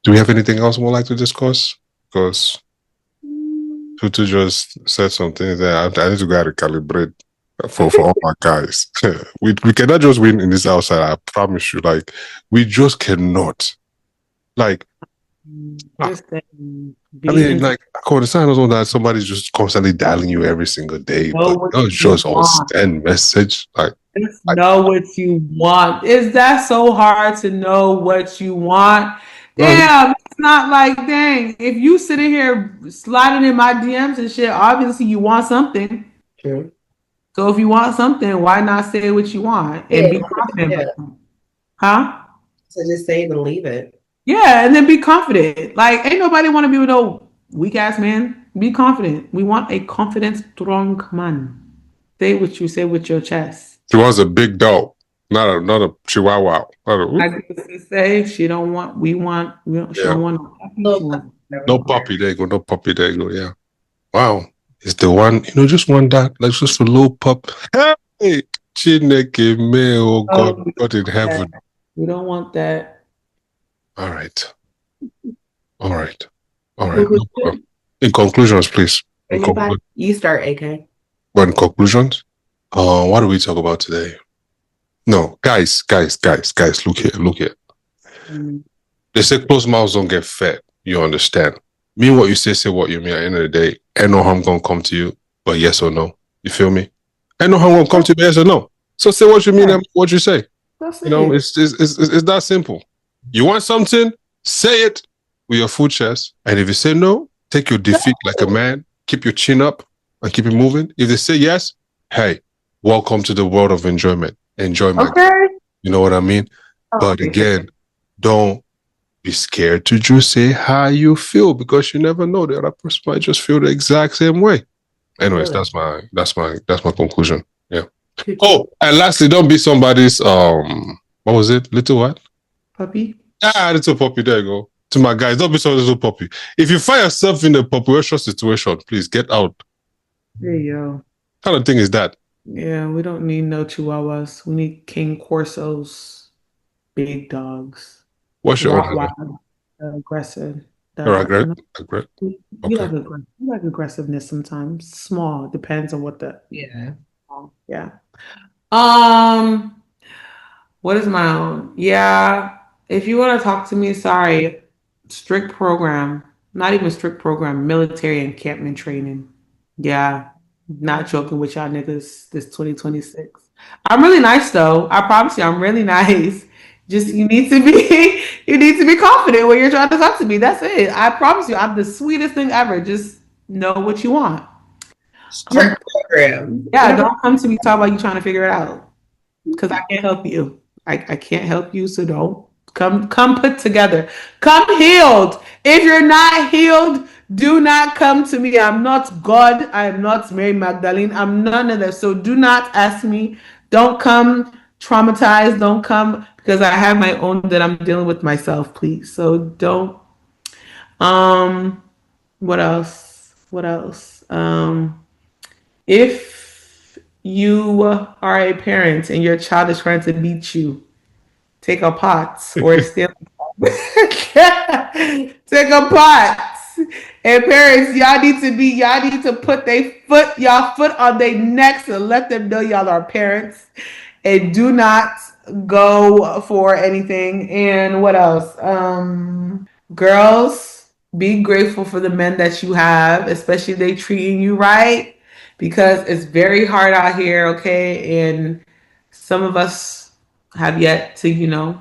do we have anything else we'd like to discuss? Because Tutu just said something that I need to go out and calibrate for all my guys. we cannot just win in this outside. I promise you. Like, we just cannot. Like, I mean, like, I can understand also that somebody's just constantly dialing you every single day, but not just on send message. Like, just know what you want. Is that so hard to know what you want? Damn, it's not like, dang, if you sitting here sliding in my DMs and shit, obviously you want something. True. So if you want something, why not say what you want and be confident? Huh? So just say it and leave it. Yeah, and then be confident. Like, ain't nobody want to be with no weak ass man. Be confident. We want a confident, strong man. Say what you say with your chest. She wants a big dog, not a chihuahua. I guess you say she don't want. We don't. She Yeah. don't want no puppy. She Little wants. No puppy. There you go. No puppy. There you go. Yeah. Wow. It's the one, just one that, like just a little pup. Hey, Chineke me, oh God, God in heaven. We don't want that. All right. All right. All right. No problem. In conclusions, please. Anybody? You start, AK. But in conclusions, what do we talk about today? No, guys, look here. They say closed mouths don't get fed. You understand? Mean what you say what you mean. At the end of the day, ain't no harm gonna come to you, but yes or no. You feel me? Ain't no harm gonna come to you, but yes or no. So say what you mean and what you say. That's It's that simple. You want something, say it with your full chest. And if you say no, take your defeat like a man, keep your chin up and keep it moving. If they say yes, hey, welcome to the world of enjoyment. Enjoy my You know what I mean? But again, don't be scared to just say how you feel, because you never know, the other person might just feel the exact same way. Anyways, that's my conclusion. Yeah. Oh, and lastly, don't be somebody's what was it? Little what? Puppy. Little puppy. There you go. To my guys, don't be somebody's little puppy. If you find yourself in a population situation, please get out. There you go. What kind of thing is that? Yeah, we don't need no chihuahuas. We need King Corsos, big dogs. What's your own? Rottweiler, aggressive. Okay. You like aggressiveness sometimes. Small, depends on what the yeah. What is my own? Yeah, if you want to talk to me, sorry. Strict program, not even strict program, military encampment training. Yeah, not joking with y'all niggas this 2026. I'm really nice though. I promise you, I'm really nice. Just you need to be you need to be confident when you're trying to talk to me. That's it. I promise you, I'm the sweetest thing ever. Just know what you want. Strict program. Yeah, don't come to me talk about you trying to figure it out. Because I can't help you. I can't help you, so don't come put together. Come healed. If you're not healed, do not come to me. I'm not God. I am not Mary Magdalene. I'm none of that. So do not ask me. Don't come traumatized. Don't come because I have my own that I'm dealing with myself, please. So don't. What else? If you are a parent and your child is trying to beat you, take a pot or steal. Take a pot. And parents, y'all need to put y'all foot on their necks and let them know y'all are parents. And do not go for anything. And what else? Girls, be grateful for the men that you have, especially if they treating you right, because it's very hard out here, okay? And some of us have yet to,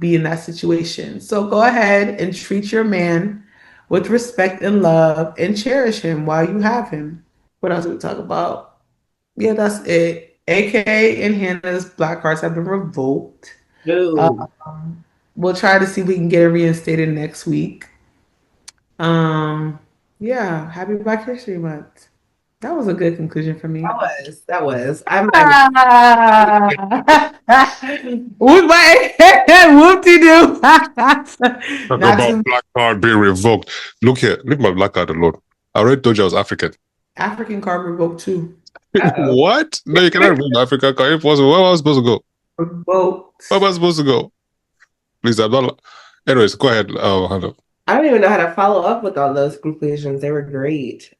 be in that situation. So go ahead and treat your man with respect and love and cherish him while you have him. What else do we talk about? Yeah, that's it. AK and Hannah's black cards have been revoked. We'll try to see if we can get it reinstated next week. Yeah, happy Black History Month. That was a good conclusion for me. That was. I'm whoop-de-doo. Talk about black card being revoked. Look here, leave my black card alone. I already told you I was African. African card revoked too. What? No, you cannot remove the African card. Impossible. Where am I supposed to go? Revoked. Where am I supposed to go? Please, I'm not. Anyways, go ahead, Hannah. I don't even know how to follow up with all those conclusions. They were great.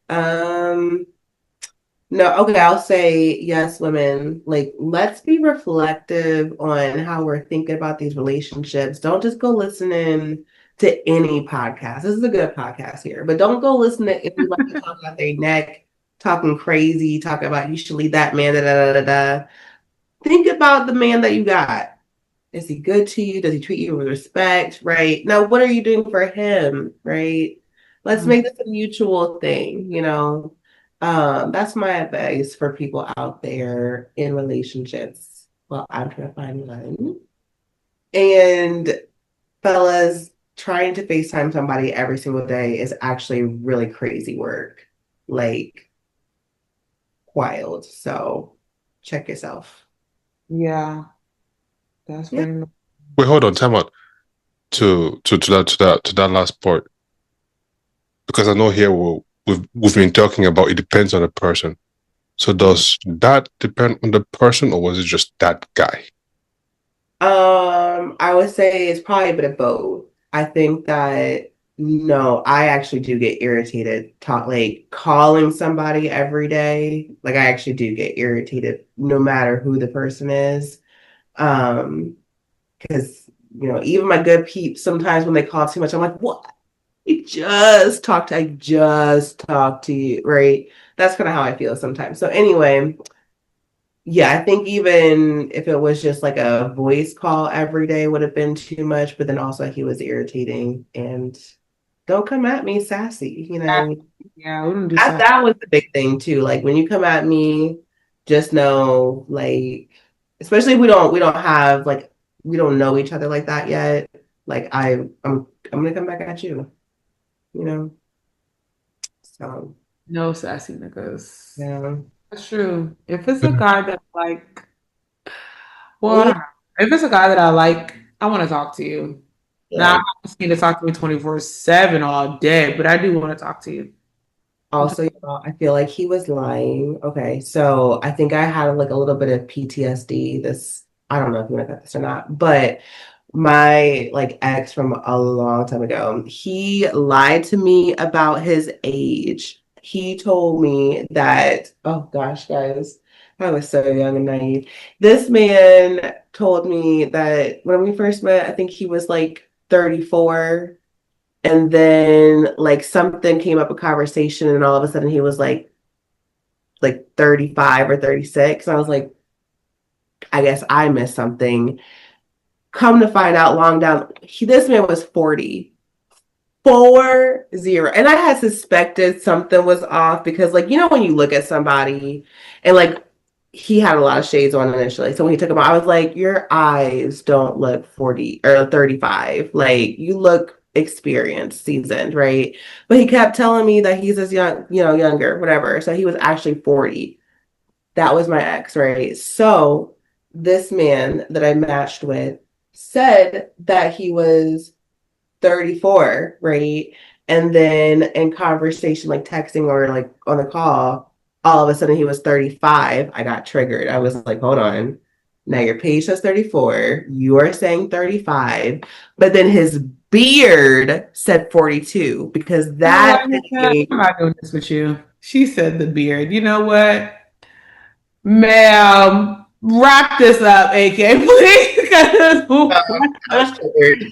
No, okay, I'll say yes, women. Like, let's be reflective on how we're thinking about these relationships. Don't just go listening to any podcast. This is a good podcast here, but don't go listen to anybody talk about their neck, talking crazy, talking about you should leave that man, da da da da da. Think about the man that you got. Is he good to you? Does he treat you with respect? Right? Now, what are you doing for him? Right? Let's make this a mutual thing, That's my advice for people out there in relationships. Well, I'm trying to find one. And fellas, trying to FaceTime somebody every single day is actually really crazy work. Like wild. So check yourself. Yeah, that's Yeah. very. Wait, hold on, time out. To that last part, because I know here we've been talking about it depends on the person. So does that depend on the person, or was it just that guy? I would say it's probably a bit of both. I think that no, I actually do get irritated like calling somebody every day. Like I actually do get irritated no matter who the person is. Because even my good peeps sometimes when they call too much, I'm like, what? I just talked to you, right? That's kind of how I feel sometimes. So anyway, yeah, I think even if it was just like a voice call every day would have been too much, but then also he was irritating and don't come at me sassy, Yeah, we don't do That, that. that was the big thing too. Like when you come at me, just know like especially if we don't have like we don't know each other like that yet. Like I'm gonna come back at you, you know. So No sassy niggas. yeah. That's true. If it's a guy that like, well, I don't know. If it's a guy that I like, I want to talk to you. Now, I Yeah. don't need to talk to me 24/7 all day, but I do want to talk to you. Also, I feel like he was lying. Okay, so I think I had like a little bit of PTSD. I don't know if you want to cut this or not, but my like ex from a long time ago, he lied to me about his age. He told me that, oh gosh, guys, I was so young and naive. This man told me that when we first met, I think he was like 34. And then like something came up a conversation and all of a sudden he was like 35 or 36. And I was like, I guess I missed something. Come to find out long down, this man was 40. 40. And I had suspected something was off because like, when you look at somebody and like he had a lot of shades on initially. So when he took them out, I was like, your eyes don't look 40 or 35. Like you look experienced, seasoned, right? But he kept telling me that he's as young, younger, whatever. So he was actually 40. That was my ex, right? So this man that I matched with said that he was 34, right? And then in conversation, like texting or like on a call, all of a sudden he was 35. I got triggered. I was like, hold on. Now your page says 34. You are saying 35. But then his beard said 42 because You know what, that Nika? thing, I'm not doing this with you. She said the beard. You know what? Ma'am, wrap this up, AK, please. I was triggered.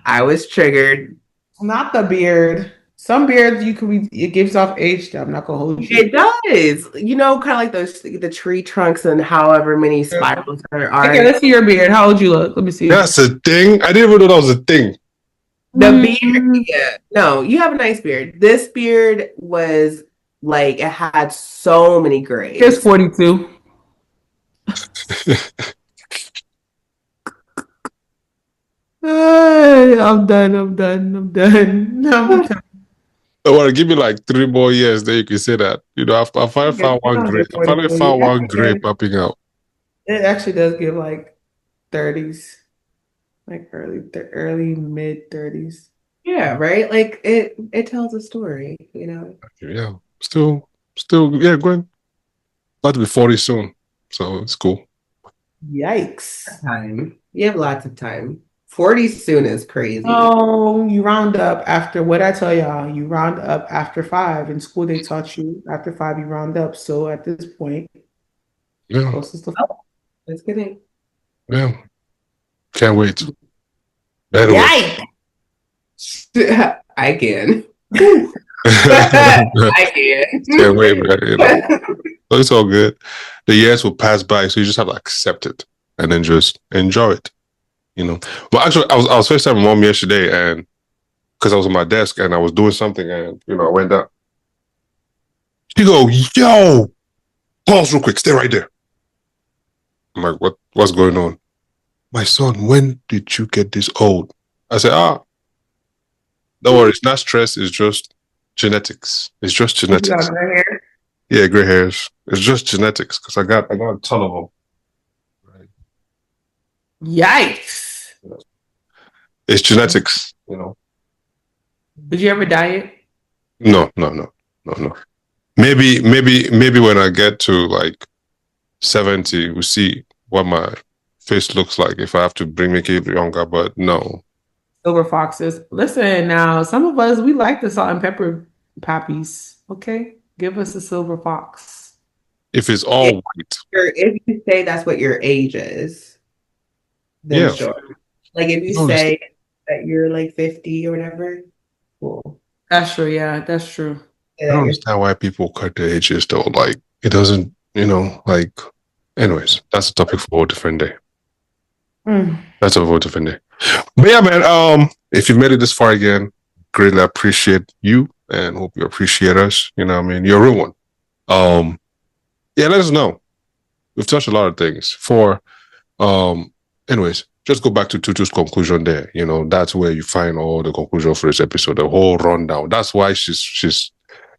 I was triggered. Not the beard. Some beards it gives off age. I'm not gonna hold you. It does. Kind of like the tree trunks and however many spirals there are. Okay, let's see your beard. How old you look? Let me see. That's a thing. I didn't even know that was a thing. The beard, yeah. No, you have a nice beard. This beard was like it had so many grays. It's 42. I'm done. I'm done. I'm done. I'm done. I want to give me like 3 more years, then you can say that. I finally found one great. I finally found one great popping out. It actually does give like 30s, like early mid 30s. Yeah, right. Like it tells a story. Yeah, still, yeah, Gwen. About to be 40 soon, so it's cool. Yikes! Time. You have lots of time. 40 soon is crazy. Oh, you round up after what I tell y'all. You round up after 5. In school, they taught you after 5 you round up. So at this point, Yeah, closest to That's kidding. yeah. Can't wait. Anyway. Yikes! I can. I can. Can't wait, man. So it's all good. The years will pass by, so you just have to accept it and then just enjoy it. Well, actually, I was FaceTiming my mom yesterday, and because I was on my desk and I was doing something, and I went down. She go, "Yo, pause real quick, stay right there." I'm like, "What's going on?" "My son, when did you get this old?" I said, Don't worry, it's not stress. It's just genetics. It's just You got genetics. gray hair? Yeah, gray hairs. It's just genetics because I got a ton of them. Right. Yikes. It's genetics, you know. Did you ever dye it? No. Maybe when I get to like 70, we'll see what my face looks like if I have to make it younger. But no. Silver foxes. Listen now, some of us, we like the salt and pepper poppies. Okay? Give us a silver fox. If it's all white. If you say that's what your age is, then Yeah. sure. Like if you say that you're like 50 or whatever, cool. That's true. Yeah, that's true. I don't understand why people cut their ages though. Like it doesn't, like. Anyways, that's a topic for a different day. That's a whole different day. But yeah, man. If you've made it this far again, greatly appreciate you and hope you appreciate us. You know what I mean? You're a real one. Yeah, let us know. We've touched a lot of things. Anyways, just go back to Tutu's conclusion there. That's where you find all the conclusion for this episode, the whole rundown. That's why she's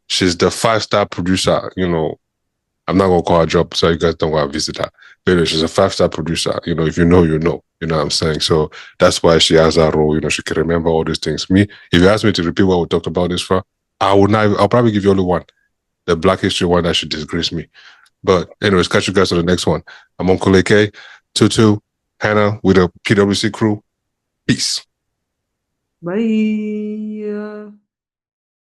the 5-star producer. I'm not gonna call her job so you guys don't go visit her. But anyway, she's a 5-star producer. If you know, you know. You know what I'm saying? So that's why she has that role. She can remember all these things. Me, if you ask me to repeat what we talked about this for, I'll probably give you only one. The Black History one that should disgrace me. But anyways, catch you guys on the next one. I'm Uncle AK, Tutu, Hannah with the PWC crew. Peace. Bye.